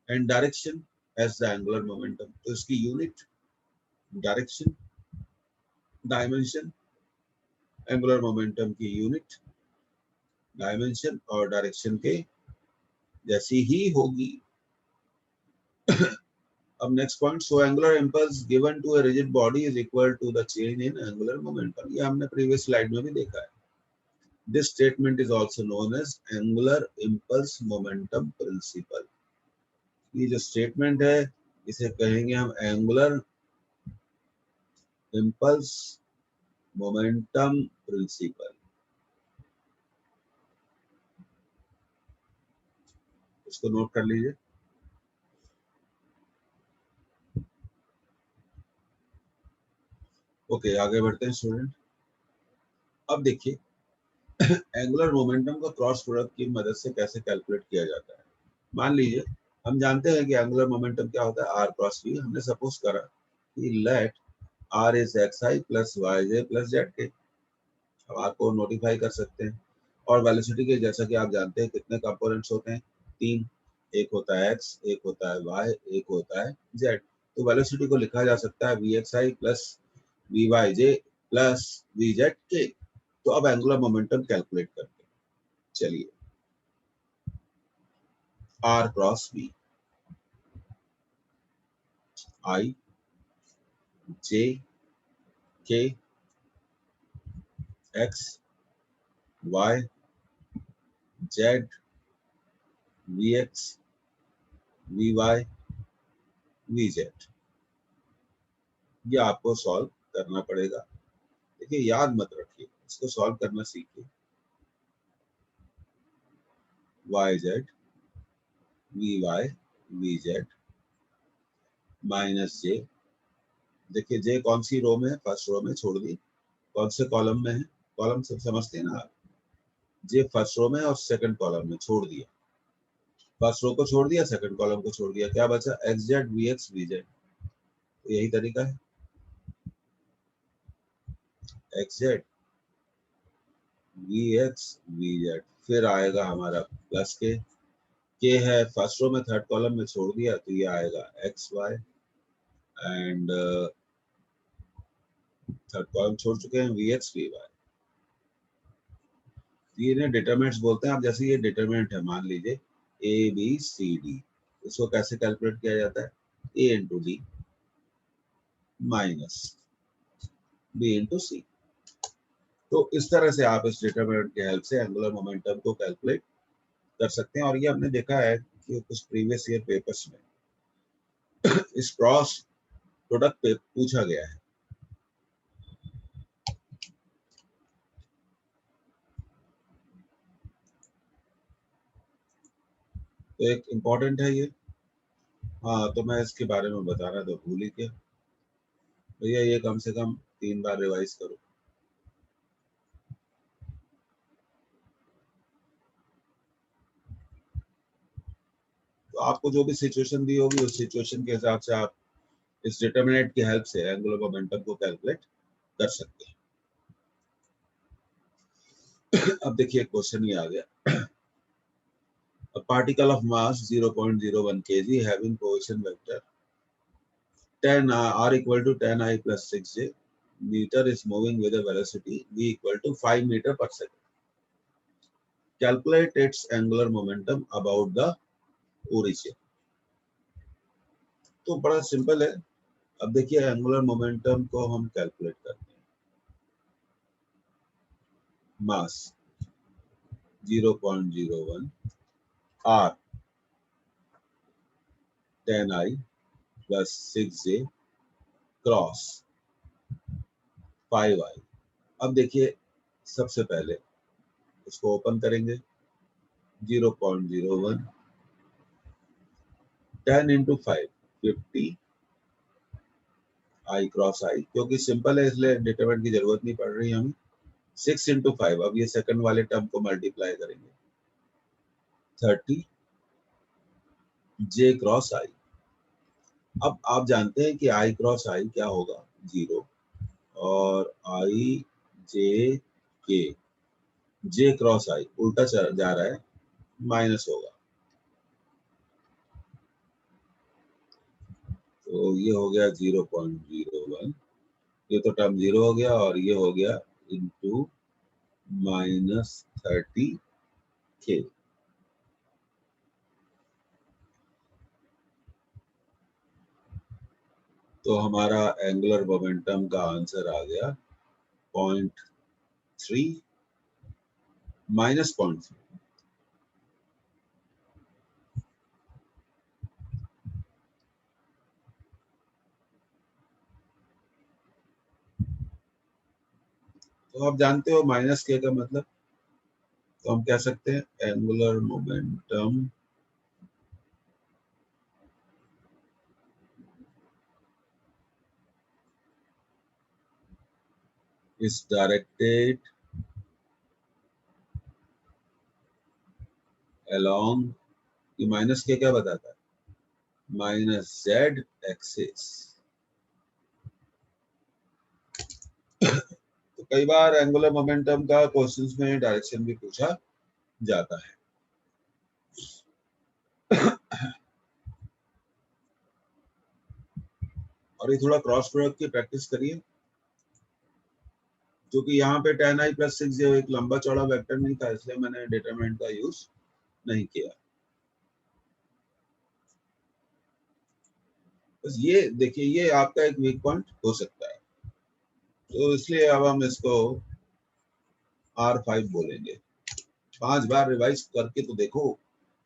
and direction as the angular momentum. तो इसकी unit, direction, dimension, angular momentum की यूनिट, डायमेंशन और डायरेक्शन के जैसी ही होगी। अब next point, so angular impulse given to a rigid body is equal to the change in angular momentum. ये हमने प्रीवियस स्लाइड में भी देखा है। This statement is also known as angular impulse momentum principle. ये जो स्टेटमेंट है इसे कहेंगे हम एंगुलर इम्पल्स मोमेंटम प्रिंसिपल। इसको नोट कर लीजिए। ओके आगे बढ़ते हैं स्टूडेंट। अब देखिए एंगुलर मोमेंटम को क्रॉस प्रोडक्ट की मदद से कैसे कैलकुलेट किया जाता है। मान लीजिए हम जानते हैं कि एंगुलर मोमेंटम क्या होता है, आर क्रॉस वी। हमने सपोज करा कि let r is x i plus y j plus z k. अब आर को नोटिफाई कर सकते हैं और वेलोसिटी के जैसा कि आप जानते हैं कितने कंपोनेंट्स होते हैं, तीन। एक होता है एक्स, एक होता है वाई, एक होता है जेड। तो वेलोसिटी को लिखा जा सकता है v x i plus v y j plus v z k. तो अब एंगुलर मोमेंटम कैलकुलेट करते हैं। चलिए r cross v, i j k x y Z v x v why we z. ये आपको सॉल्व करना पड़ेगा। देखिए याद मत रखिए, इसको सॉल्व करना सीखिए। Y Z V why we Z minus J. देखिए जे कौन सी रो में है? फर्स्ट रो में छोड़ दी। कौन से कॉलम में है? कॉलम सब समझते हैं ना आप। जे फर्स्ट रो में और सेकंड कॉलम में छोड़ दिया। फर्स्ट रो को छोड़ दिया, सेकंड कॉलम को छोड़ दिया, क्या बचा? X z v x v z. तो यही तरीका है, x z v x v z. फिर आएगा हमारा प्लस के है फर्स्ट रो में, थर्ड कॉलम में छोड़ दिया तो ये आएगा x y and third column छोड़ चुके हैं वी एक्स वी वाई। ये इन्हें डिटरमिनेंट्स बोलते हैं। अब जैसे ये डिटरमिनेंट है, मान लीजिए ए बी सी डी, इसको कैसे कैलकुलेट किया जाता है? A into D minus B into C. तो इस तरह से आप इस डिटरमिनेंट की हेल्प से एंगुलर मोमेंटम को कैलकुलेट कर सकते हैं। और ये हमने देखा है कि कुछ प्रीवियस ईयर पेपर्स में इस क्रॉस प्रोडक्ट पे पूछा गया है। तो एक इम्पोर्टेंट है ये। हाँ, तो मैं इसके बारे में बता रहा था, भूल ही गया भैया। ये कम से कम 3 बार रिवाइज करो। तो आपको जो भी सिचुएशन दी होगी उस सिचुएशन के हिसाब से आप इस डिटरमिनेंट की हेल्प से एंगुलर मोमेंटम को कैलकुलेट कर सकते हैं। अब देखिए क्वेश्चन ये आ गया। A particle of mass 0.01 kg having position vector 10 r equal to 10 I plus 6j meter is moving with a velocity v equal to 5 meter per second. Calculate its angular momentum about the origin. तो बड़ा simple है। अब देखिए angular momentum को हम calculate करते हैं। मास 0.01 r 10 I plus 6j cross 5I। अब देखिए सबसे पहले इसको ओपन करेंगे। 0.01 10 इंटू 5 50 आई क्रॉस आई, क्योंकि सिंपल है इसलिए डिटरमिनेंट की जरूरत नहीं पड़ रही हमें। 6 इंटू 5, अब ये सेकंड वाले टर्म को मल्टीप्लाई करेंगे 30 जे क्रॉस आई। अब आप जानते हैं कि आई क्रॉस आई क्या होगा? 0। और आई जे के, जे क्रॉस आई उल्टा जा रहा है, माइनस होगा। तो ये हो गया 0.01, ये तो टर्म 0 हो गया, और ये हो गया इंटू -30 के। तो हमारा एंगुलर मोमेंटम का आंसर आ गया 0.3 माइनस 0.3। तो आप जानते हो माइनस के का मतलब, तो हम कह सकते हैं angular momentum is directed along, ये माइनस के क्या बताता है? Minus Z axis. तो कई बार एंगुलर मोमेंटम का क्वेश्चंस में डायरेक्शन भी पूछा जाता है। और ये थोड़ा क्रॉस प्रोडक्ट की प्रैक्टिस करिए, क्योंकि यहाँ पे 10 I plus 6 जो एक लंबा चौड़ा वेक्टर नहीं था, इसलिए मैंने डिटरमिनेंट का यूज नहीं किया। बस ये देखिए, ये आपका एक वीक पॉइंट हो सकता है, तो इसलिए अब हम इसको R5 बोलेंगे। 5 बार रिवाइज करके तो देखो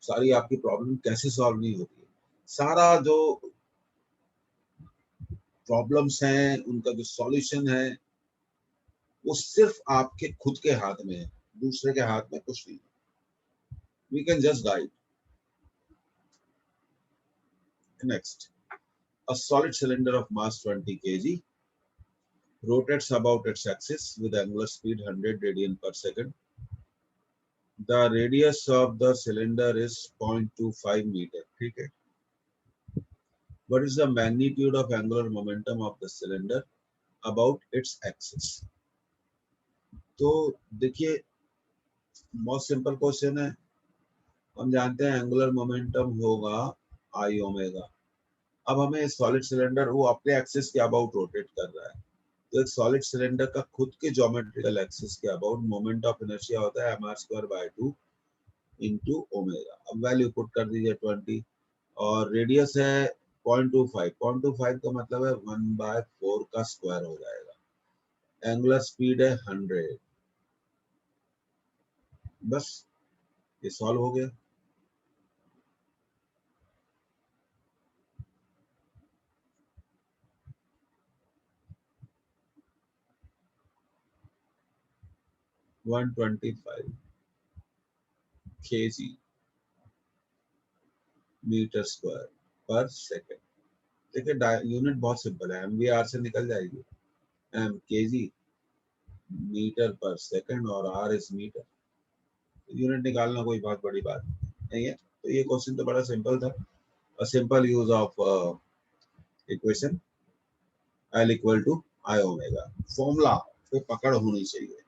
सारी आपकी प्रॉब्लम कैसे सॉल्व नहीं होती है। सारा जो प्रॉब्लम्स हैं उनका जो सॉल्यूशन है वो सिर्फ आपके खुद के हाथ में है, दूसरे के हाथ में कुछ नहीं। We can just guide. Next, a solid cylinder of mass 20 kg rotates about its axis with angular speed 100 radian per second. The radius of the cylinder is 0.25 meter. ठीक है। What is the magnitude of angular momentum of the cylinder about its axis? तो देखिए बहुत simple question है। हम जानते हैं angular momentum होगा I ओमेगा। अब हमें सॉलिड सिलेंडर वो अपने एक्सिस के अबाउट रोटेट कर रहा है, तो एक सॉलिड सिलेंडर का खुद के ज्योमेट्रिकल एक्सिस के अबाउट मोमेंट ऑफ इनर्शिया होता है mr² by 2 इंटू ओमेगा। अब वैल्यू पुट कर दीजिए 20 और रेडियस है 0.25 का मतलब है 1/4 का स्क्वायर हो जाएगा। एंगुलर स्पीड है 100। बस ये सॉल्व हो गया। वन 125 kg मीटर स्क्वायर पर सेकेंड। देखिए यूनिट बहुत सिंपल है, MVR से निकल जाएगी, M kg मीटर पर सेकेंड और R इज मीटर। यूनिट निकालना कोई बहुत बड़ी बात नहीं है। तो ये क्वेश्चन तो बड़ा सिंपल था। A simple use of equation L equal to I omega। Formula पे पकड़ होनी चाहिए।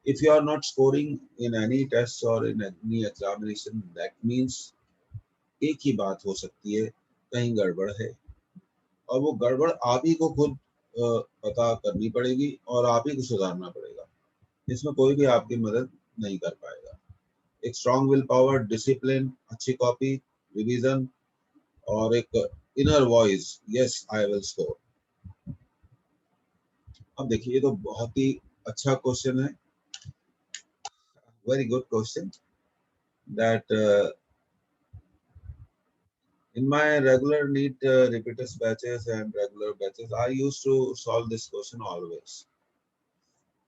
If you are not scoring in any test or in any examination, that means एक ही बात हो सकती है, कहीं गड़बड़ है और वो गड़बड़ आप ही को खुद पता करनी पड़ेगी और आप ही को सुधारना पड़ेगा। इसमें कोई भी आपकी मदद नहीं कर पाएगा। एक स्ट्रॉन्ग विल पावर, डिसिप्लिन, अच्छी कॉपी, रिवीजन और एक inner voice, yes I will score. अब देखिए ये तो बहुत ही अच्छा क्वेश्चन है, very good question that in my regular NEET repeaters batches and regular batches I used to solve this question always।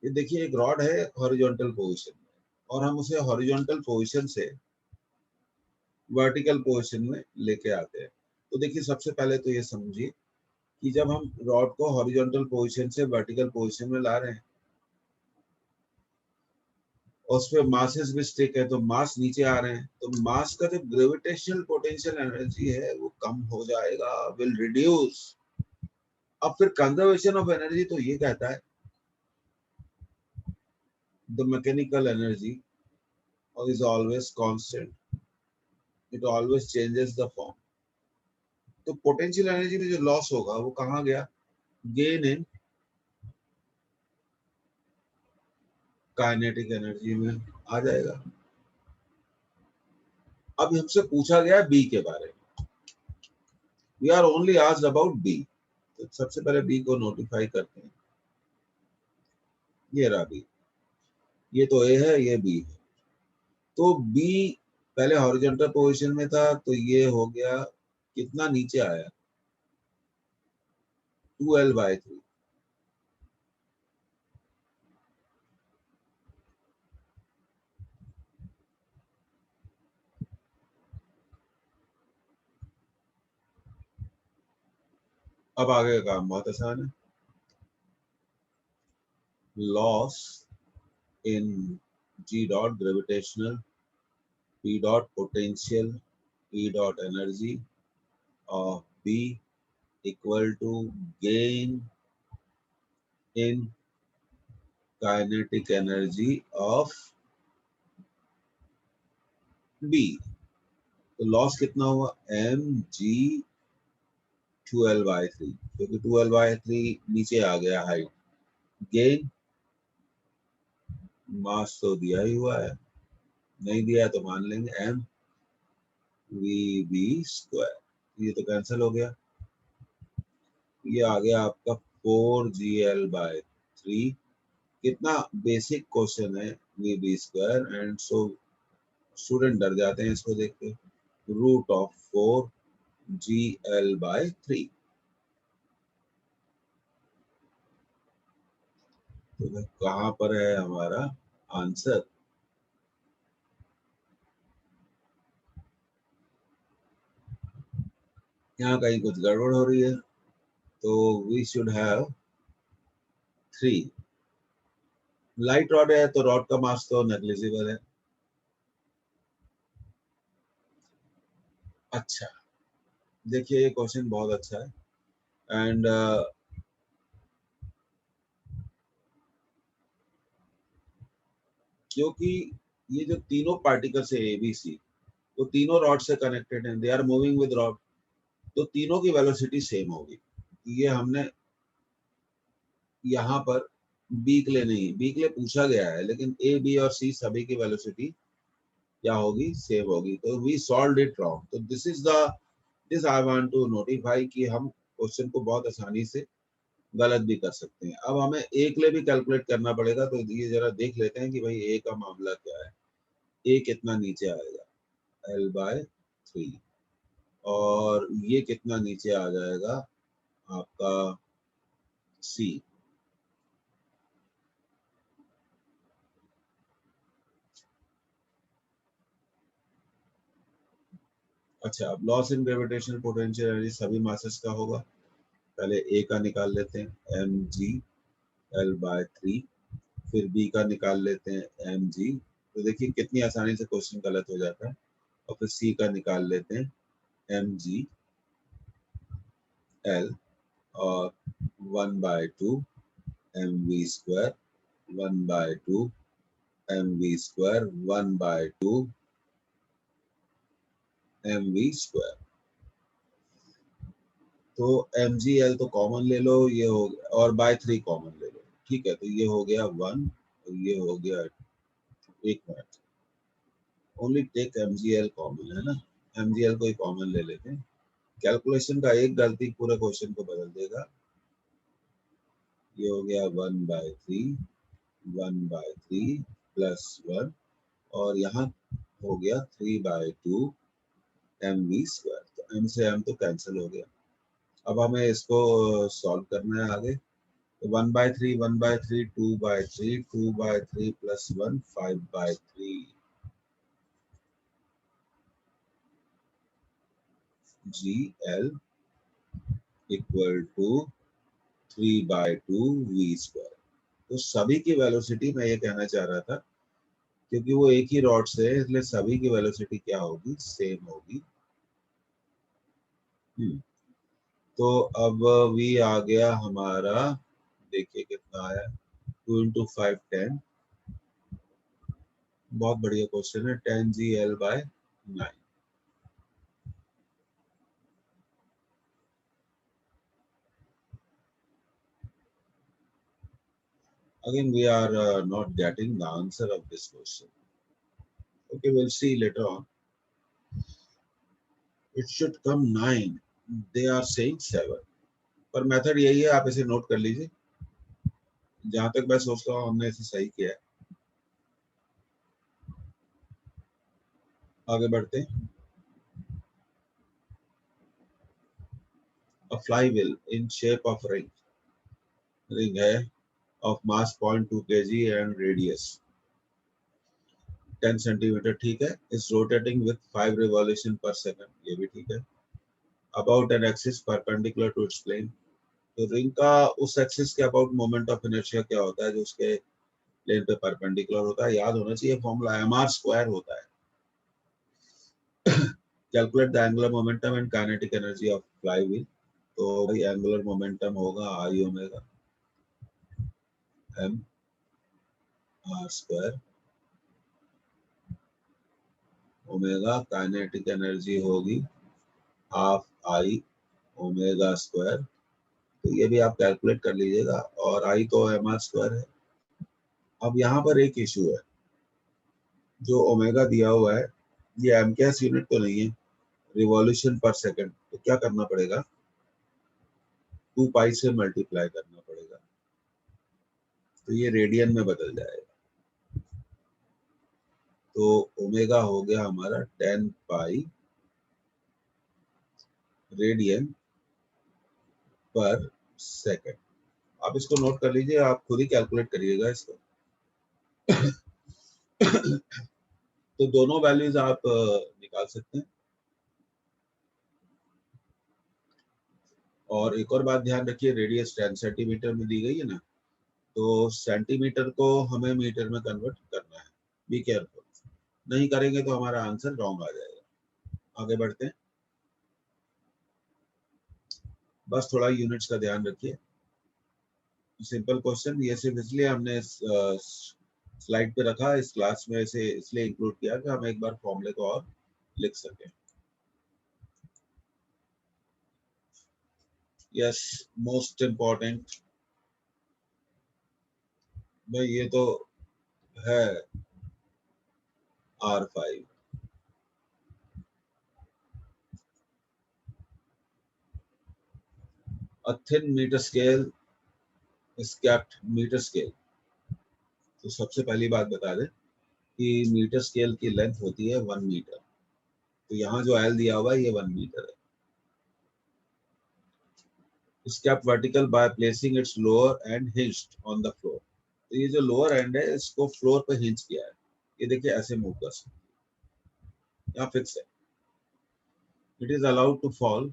ये देखिए एक रॉड है हॉरिजॉन्टल पोजीशन में और हम उसे हॉरिजॉन्टल पोजीशन से वर्टिकल पोजीशन में लेके आते हैं। तो देखिए सबसे पहले तो ये समझिए कि जब हम रॉड को हॉरिजॉन्टल पोजीशन से वर्टिकल पोजीशन में ला रहे हैं और उस पर मासेस भी स्टिक है, तो मास नीचे आ रहे हैं, तो मास का जो ग्रेविटेशनल पोटेंशियल एनर्जी है वो कम हो जाएगा, विल रिड्यूस। अब फिर कंजर्वेशन ऑफ एनर्जी तो ये कहता है the mechanical energy is always constant, it always changes the form। तो पोटेंशियल एनर्जी में जो लॉस होगा वो कहाँ गया, गेन इन काइनेटिक एनर्जी में आ जाएगा। अब हमसे पूछा गया बी के बारे में, we are only asked about b. तो सबसे पहले बी को नोटिफाई करते हैं। ये रहा बी, ये तो ए है, ये बी है। तो बी पहले हॉरिजॉन्टल पोजीशन में था, तो ये हो गया कितना नीचे आया, 2L/3। अब आगे का काम बहुत आसान है। Loss in G dot gravitational, P dot potential, E dot energy of B equal to gain in kinetic energy of B। तो लॉस कितना हुआ, mg 2L/3, क्योंकि 2L/3 नीचे आ गया हाइट। गेन मास तो दिया ही हुआ है, नहीं दिया तो मान लेंगे m v/b²। ये तो कैंसिल हो गया, ये आ गया आपका 4gl/3। कितना बेसिक क्वेश्चन है v/b² एंड सो स्टूडेंट डर जाते हैं इसको देख के। √4gl/3। तो कहां पर है हमारा आंसर, यहाँ कहीं कुछ गड़बड़ हो रही है। तो we should have 3। Light rod है तो रॉड का मास तो नेग्लिजिबल है। अच्छा देखिए ये क्वेश्चन बहुत अच्छा है एंड क्योंकि ये जो तीनों पार्टिकल्स है ABC, वो तीनों रॉड से कनेक्टेड हैं, they are moving with rod, तो तीनों की वेलोसिटी सेम होगी। ये हमने यहाँ पर बी के लिए नहीं, बी के लिए पूछा गया है, लेकिन ए बी और सी सभी की वेलोसिटी क्या होगी, सेम होगी, तो वी सॉल्व इट रॉन्ग। तो this I want to notify कि हम क्वेश्चन को बहुत आसानी से गलत भी कर सकते हैं। अब हमें ए के लिए भी कैलकुलेट करना पड़ेगा, तो ये जरा देख लेते हैं कि भाई ए का मामला क्या है। ए कितना नीचे आएगा, L/3, और ये कितना नीचे आ जाएगा आपका सी। अच्छा, अब loss in gravitational potential energy सभी मासेस का होगा। पहले ए का निकाल लेते हैं, mg/L/3, फिर बी का निकाल लेते हैं mg। तो देखिए कितनी आसानी से क्वेश्चन गलत हो जाता है। और फिर सी का निकाल लेते हैं, mg/L, और 1/2 mv², 1/2 mv², 1/2 mv²। तो mgl तो कॉमन ले लो, ये हो गया, और बाय 3 कॉमन ले लो, ठीक है। तो ये हो गया 1, और ये हो गया, एक minute, only take mgl common है ना, mgl को ही कॉमन ले लेते हैं। कैलकुलेशन का एक गलती पूरे क्वेश्चन को बदल देगा। ये हो गया 1/3, 1/3 +1, और यहाँ हो गया 3/2 mv²। तो m से m तो कैंसिल हो गया। अब हमें इसको सॉल्व करना है आगे। तो 1/3, 1/3, 2/3, 2/3 +1, 5/3 gl = 3/2 v²। तो सभी की वेलोसिटी, मैं ये कहना चाह रहा था, क्योंकि वो एक ही रॉड से है, इसलिए सभी की वेलोसिटी क्या होगी, सेम होगी। तो अब v आ गया हमारा, देखिए कितना आया, 2 × 5 10। बहुत बढ़िया क्वेश्चन है, 10 gl/9। Again, we are not getting the answer of this question. Okay, we'll see later on. It should come 9. They are saying 7. पर मेथड यही है, आप इसे नोट कर लीजिए। जहां तक मैं सोचता हूँ हमने इसे सही किया है। आगे बढ़ते हैं। A flywheel in shape of ring है, of mass 0.2 kg and radius 10 centimeter, ठीक है। is rotating with 5 revolution per second, ये भी ठीक है। About an axis perpendicular to its plane। तो रिंग का उस एक्सिस के अबाउट मोमेंट ऑफ इनर्शिया क्या होता है जो उसके प्लेन पे परपेंडिकुलर होता है, याद होना चाहिए फॉर्मूला, mr² होता है। Calculate the angular momentum and kinetic energy of flywheel. तो भाई एंगुलर मोमेंटम होगा I omega mr², omega kinetic energy होगी ½ I ओमेगा²। तो ये भी आप कैलकुलेट कर लीजिएगा, और I तो mr² है। अब यहाँ पर एक इशू है, जो ओमेगा दिया हुआ है ये एमकेएस यूनिट तो नहीं है, रिवॉल्यूशन पर सेकंड। तो क्या करना पड़ेगा, 2 पाई से मल्टीप्लाई करना पड़ेगा, तो ये रेडियन में बदल जाएगा। तो ओमेगा हो गया हमारा 10 पाई रेडियन पर सेकंड। आप इसको नोट कर लीजिए, आप खुद ही कैलकुलेट करिएगा इसको। तो दोनों वैल्यूज आप निकाल सकते हैं। और एक और बात ध्यान रखिए, रेडियस 10 सेंटीमीटर में दी गई है ना, तो सेंटीमीटर को हमें मीटर में कन्वर्ट करना है। बी केयरफुल, नहीं करेंगे तो हमारा आंसर रॉन्ग आ जाएगा। आगे बढ़ते हैं, बस थोड़ा यूनिट्स का ध्यान रखिए। सिंपल क्वेश्चन, ये सिर्फ इसलिए हमने स्लाइड पे रखा, इस क्लास में इसे इसलिए इंक्लूड किया कि हम एक बार फॉर्मूले को और लिख सकें। यस, मोस्ट इम्पोर्टेंट भाई, ये तो है R5। A thin meter scale is kept metre scale. तो सबसे पहली बात बता दें कि मीटर स्केल की लेंथ होती है 1 मीटर। तो यहाँ जो एल दिया हुआ है ये 1 मीटर है। is kept vertical by placing its lower end hinged on the floor। तो ये जो लोअर एंड है इसको फ्लोर पे हिंज किया है। ये देखिए ऐसे मूव कर सकते हैं, यहाँ फिक्स है। It is allowed to fall.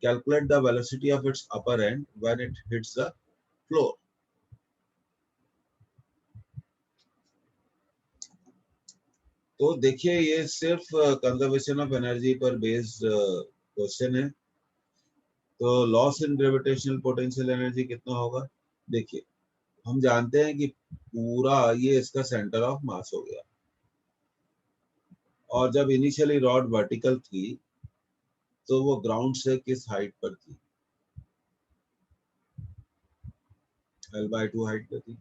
Calculate the velocity of its upper end when it hits the floor. तो देखिए ये सिर्फ कंजर्वेशन ऑफ एनर्जी पर बेस्ड क्वेश्चन है। तो loss in gravitational potential energy कितना होगा? देखिए हम जानते हैं कि पूरा ये इसका सेंटर ऑफ मास हो गया, और जब इनिशियली रॉड वर्टिकल थी तो वो ग्राउंड से किस हाइट पर थी? L/2 हाइट पे थी।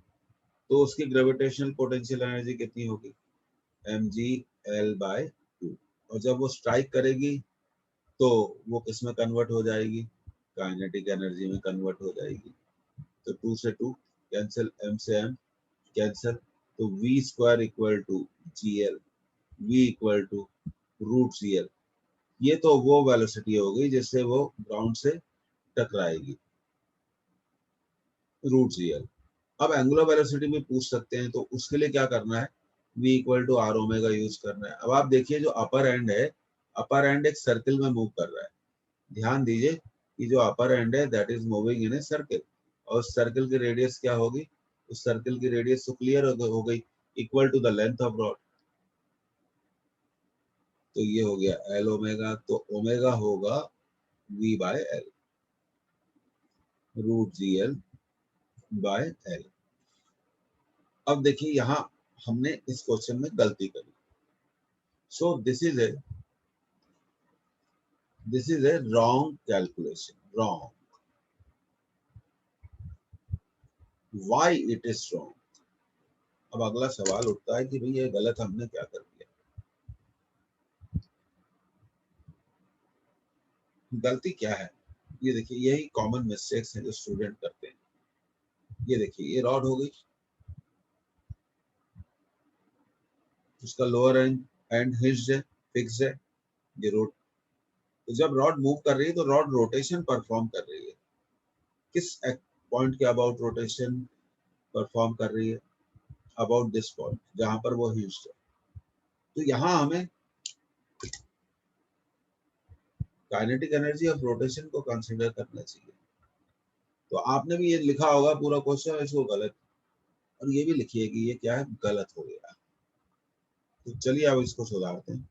तो उसकी ग्रेविटेशनल पोटेंशियल एनर्जी कितनी होगी? mg/L/2। और जब वो स्ट्राइक करेगी तो वो किस में कन्वर्ट हो जाएगी? काइनेटिक एनर्जी में कन्वर्ट हो जाएगी। तो 2 से 2 कैंसिल, m से m कैंसिल, तो v² = v=√cl। ये तो वो वेलोसिटी हो गई जिससे वो ग्राउंड से टकराएगी, √cl। अब एंगुलर वेलोसिटी में पूछ सकते हैं, तो उसके लिए क्या करना है? v=r ω यूज करना है। अब आप देखिए जो अपर एंड है, अपर एंड एक सर्किल में मूव कर रहा है। ध्यान दीजिए कि जो अपर एंड है that is moving in a circle, और उस सर्किल की रेडियस क्या होगी? उस सर्किल की रेडियस तो क्लियर हो गई, equal to the length of rod. तो ये हो गया L ओमेगा। तो ओमेगा होगा v/L, √GL/L। अब देखिए यहाँ हमने इस क्वेश्चन में गलती करी। So this is a wrong calculation. Wrong. Why it is wrong? अब अगला सवाल उठता है कि भाई ये गलत हमने क्या कर दिया? गलती क्या है? ये देखिए यही कॉमन मिस्टेक्स हैं जो स्टूडेंट करते हैं। ये देखिए ये रॉड हो गई, उसका लोअर एंड हिंज्ड है, फिक्स्ड है। ये रोड, तो जब रॉड मूव कर रही है तो रॉड रोटेशन परफॉर्म कर रही है। किस पॉइंट के अबाउट रोटेशन परफॉर्म कर रही है? अबाउट दिस पॉइंट जहां पर वो हिंज्ड है। तो यहाँ हमें काइनेटिक एनर्जी ऑफ रोटेशन को कंसीडर करना चाहिए। तो आपने भी ये लिखा होगा पूरा क्वेश्चन इसको गलत, और ये भी लिखिए कि ये क्या है, गलत हो गया। तो चलिए अब इसको सुधारते हैं।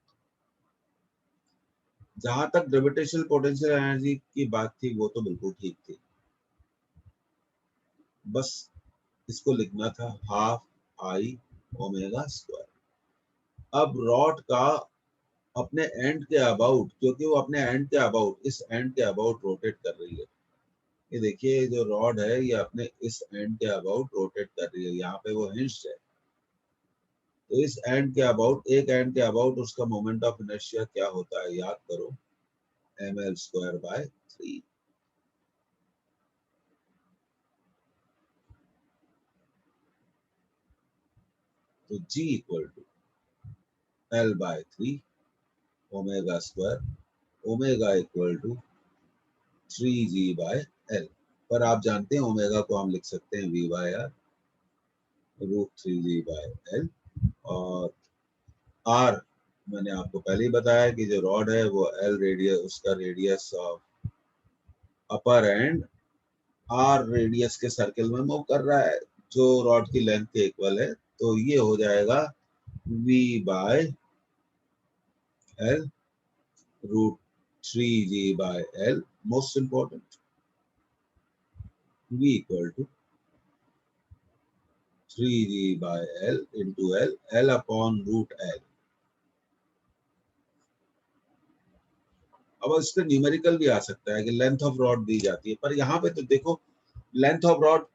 जहां तक ग्रेविटेशनल पोटेंशियल एनर्जी की बात थी वो तो बिल्कुल ठीक थी, बस इसको लिखना था ½I⍵²। अब रॉड का अपने एंड के अबाउट, क्योंकि वो अपने एंड के अबाउट, इस एंड के अबाउट रोटेट कर रही है। ये देखिए जो रॉड है ये अपने इस एंड के अबाउट रोटेट कर रही है, यहाँ पे वो हिंज्ड है। तो इस एंड के अबाउट, एक एंड के अबाउट उसका मोमेंट ऑफ इनर्शिया क्या होता है याद करो, mL²/3। तो G=L/3 ω², ω=3G/L। पर आप जानते हैं ओमेगा को हम लिख सकते हैं v/r, √3G/L। और r मैंने आपको पहले ही बताया कि जो रॉड है वो L रेडियस, उसका radius of upper and r radius के सर्किल में मूव कर रहा है जो रॉड की लेंथ के इक्वल है। तो ये हो जाएगा v/L √3G/L। Most important, v=3G/L into L, L upon √L। अब इसका न्यूमेरिकल भी आ सकता है कि लेंथ ऑफ रॉड दी जाती है, पर यहाँ पे तो देखो length of rod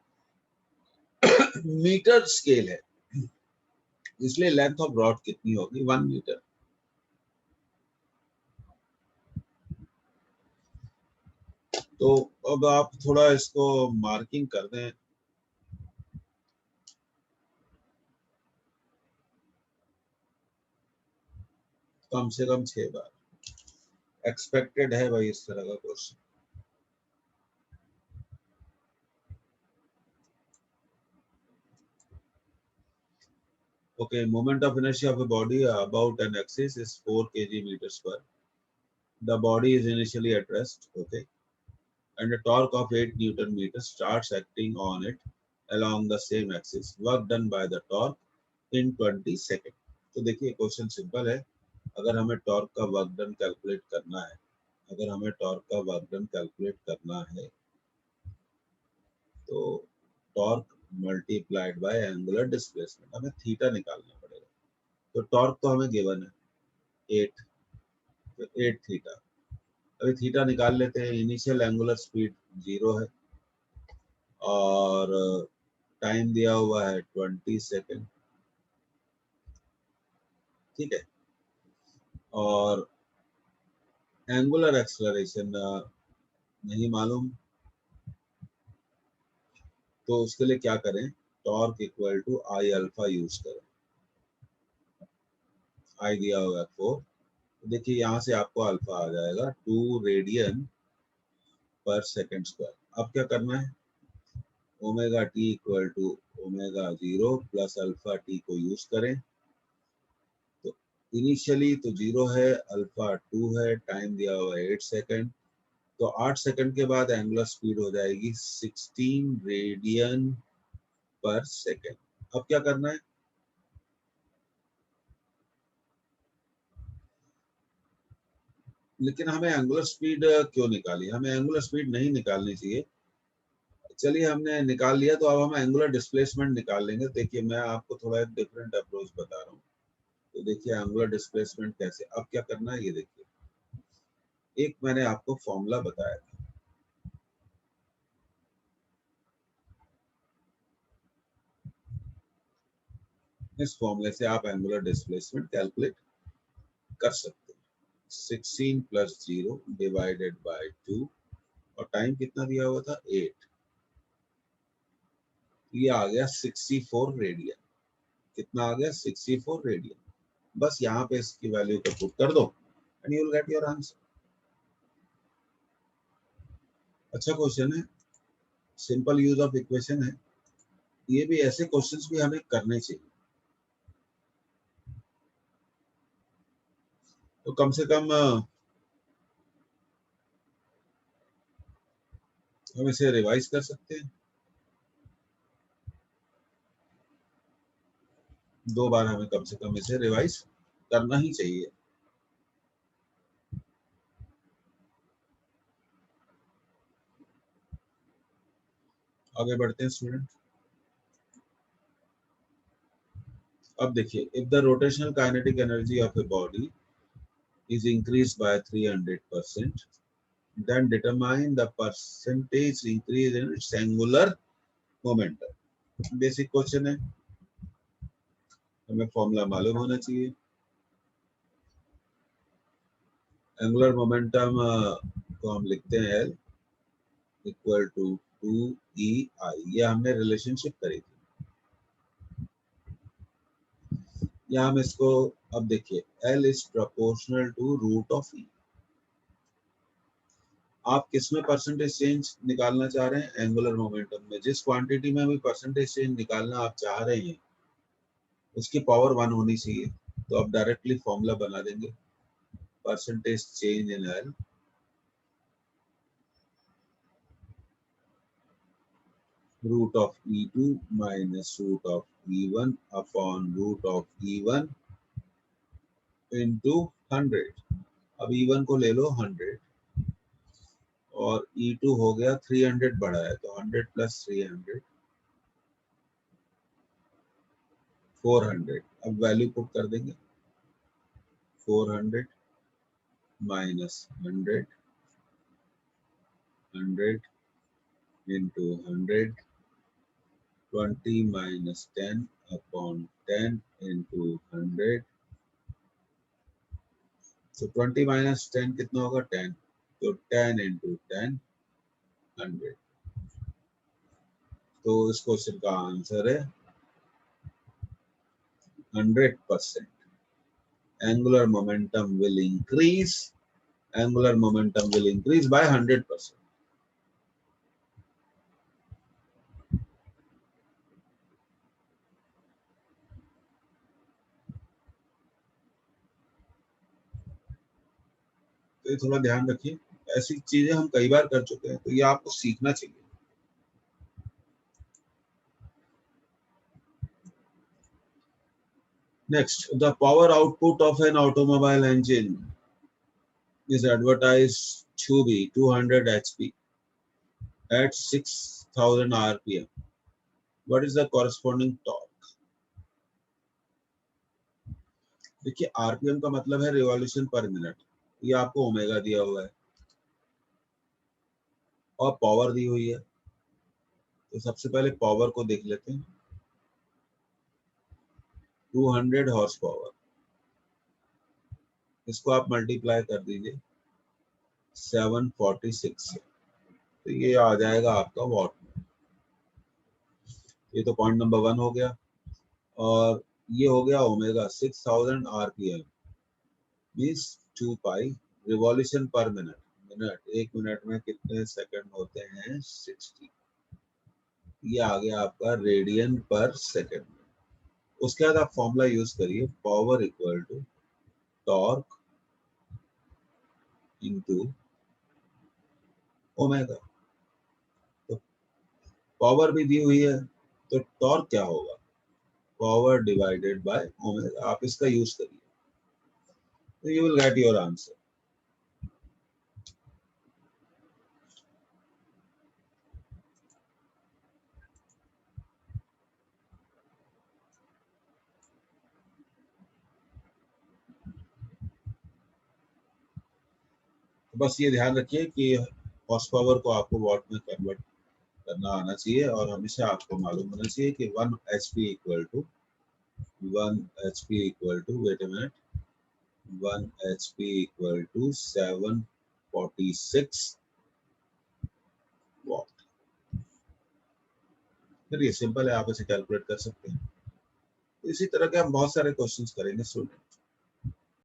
metre scale है, इसलिए लेंथ ऑफ रॉड कितनी होगी 1 मीटर। तो अब आप थोड़ा इसको मार्किंग कर दें, कम से कम 6 बार एक्सपेक्टेड है भाई इस तरह का question. Okay, moment of inertia of a body about an axis is 4 kg meters per. The body is initially at rest, okay, and a torque of 8 Newton meters starts acting on it along the same axis. Work done by the torque in 20 seconds. तो देखिए question simple है, अगर हमें torque का work done calculate करना है, अगर हमें टॉर्क का वर्क डन कैलकुलेट करना है तो torque multiplied by angular displacement, हमें थीटा निकालना पड़ेगा। तो टॉर्क तो हमें गिवन है 8, तो 8 थीटा, अभी थीटा निकाल लेते हैं। इनिशियल एंगुलर स्पीड 0 है और टाइम दिया हुआ है 20 सेकेंड, ठीक है, और एंगुलर एक्सेलरेशन नहीं मालूम, तो उसके लिए क्या करें, torque equal to I alpha use करें। आई दिया हुआ है 4, तो देखिए यहाँ से आपको अल्फा आ जाएगा 2 रेडियन पर सेकेंड स्क्वायर। अब क्या करना है, omega t equal to omega 0 plus alpha t को यूज करें। तो इनिशियली तो 0 है, अल्फा 2 है, टाइम दिया हुआ है 8 सेकेंड, तो 8 सेकेंड के बाद एंगुलर स्पीड हो जाएगी 16 रेडियन पर सेकेंड। अब क्या करना है, लेकिन हमें एंगुलर स्पीड क्यों निकाली, हमें एंगुलर स्पीड नहीं निकालनी चाहिए। चलिए हमने निकाल लिया, तो अब हम एंगुलर डिस्प्लेसमेंट निकाल लेंगे। देखिए मैं आपको थोड़ा डिफरेंट अप्रोच बता रहा हूँ। तो देखिए एंगुलर डिस्प्लेसमेंट कैसे, अब क्या करना है, ये देखिए एक मैंने आपको फॉर्मूला बताया था, इस फॉर्मूले से आप एंगुलर डिस्प्लेसमेंट कैलकुलेट कर सकते हैं। 16 प्लस 0 डिवाइडेड बाय 2, और टाइम कितना दिया हुआ था 8, ये आ गया 64 रेडियन। कितना आ गया 64 रेडियन। बस यहाँ पे इसकी वैल्यू को पुट कर दो and you will get your answer. अच्छा क्वेश्चन है, सिंपल यूज ऑफ इक्वेशन है, ये भी ऐसे क्वेश्चंस भी हमें करने चाहिए। तो कम से कम हम इसे रिवाइज कर सकते हैं, 2 बार हमें कम से कम इसे रिवाइज करना ही चाहिए। आगे बढ़ते हैं स्टूडेंट। अब देखिए, if the rotational kinetic energy of a body is increased by 300%, then determine the percentage increase in its angular momentum. Basic question है, हमें फॉर्मूला मालूम होना चाहिए। एंगुलर मोमेंटम को हम लिखते हैं L इक्वल टू 2EI, ये हमने रिलेशनशिप करी थी, या हम इसको, अब देखिए L is proportional to root of E। आप किसमें परसेंटेज चेंज निकालना चाह रहे हैं, एंगुलर मोमेंटम में। जिस क्वांटिटी में भी परसेंटेज चेंज निकालना आप चाह रहे हैं उसकी पावर 1 होनी चाहिए। तो आप डायरेक्टली फॉर्मूला बना देंगे, percentage change in L root of E2 minus root of E1 upon root of E1 into 100। अब E1 को ले लो 100 और E2 हो गया 300 बढ़ा है, तो 100 प्लस 300 400। अब वैल्यू पुट कर देंगे 400 minus 100, 100 into 100, 20 minus 10 upon 10 into 100. So 20 minus 10 कितना होगा 10, तो 10 into 10 100. तो इस क्वेश्चन का आंसर है 100%. Angular momentum will increase. Angular momentum will increase by 100%. तो ये थोड़ा ध्यान रखिए, ऐसी चीजें हम कई बार कर चुके हैं, तो ये आपको सीखना चाहिए. Next, the power output of an automobile engine is advertised to be 200 HP at 6000 RPM. What is the corresponding torque? देखिए आरपीएम का मतलब है रिवॉल्यूशन पर मिनट. ये आपको ओमेगा दिया हुआ है और पावर दी हुई है. तो सबसे पहले पावर को देख लेते हैं. 200 हॉर्स पावर, इसको आप मल्टीप्लाई कर दीजिए 746 से, तो ये आ जाएगा आपका वॉट में. ये तो पॉइंट नंबर 1 हो गया. और ये हो गया ओमेगा 6000 आरपीएम मीन्स 2 पाई रिवॉल्यूशन पर मिनट. एक मिनट में कितने सेकंड होते हैं 60. ये आ गया आपका रेडियन पर सेकंड. उसके बाद आप फॉर्मूला यूज करिए, power equal to torque into omega. तो पावर भी दी हुई है, तो टॉर्क क्या होगा, पावर डिवाइडेड बाय ओमेगा. आप इसका यूज करिए, तो you will get your answer. बस ये ध्यान रखिए कि हॉर्स पावर को आपको वॉट में कन्वर्ट करना आना चाहिए, और हमेशा आपको मालूम होना चाहिए कि 1 HP equal to 1 HP equal to wait a minute 1 HP equal to 746 watt. फिर ये सिंपल है, आप इसे कैलकुलेट कर सकते हैं. इसी तरह के हम बहुत सारे क्वेश्चंस करेंगे स्टूडेंट.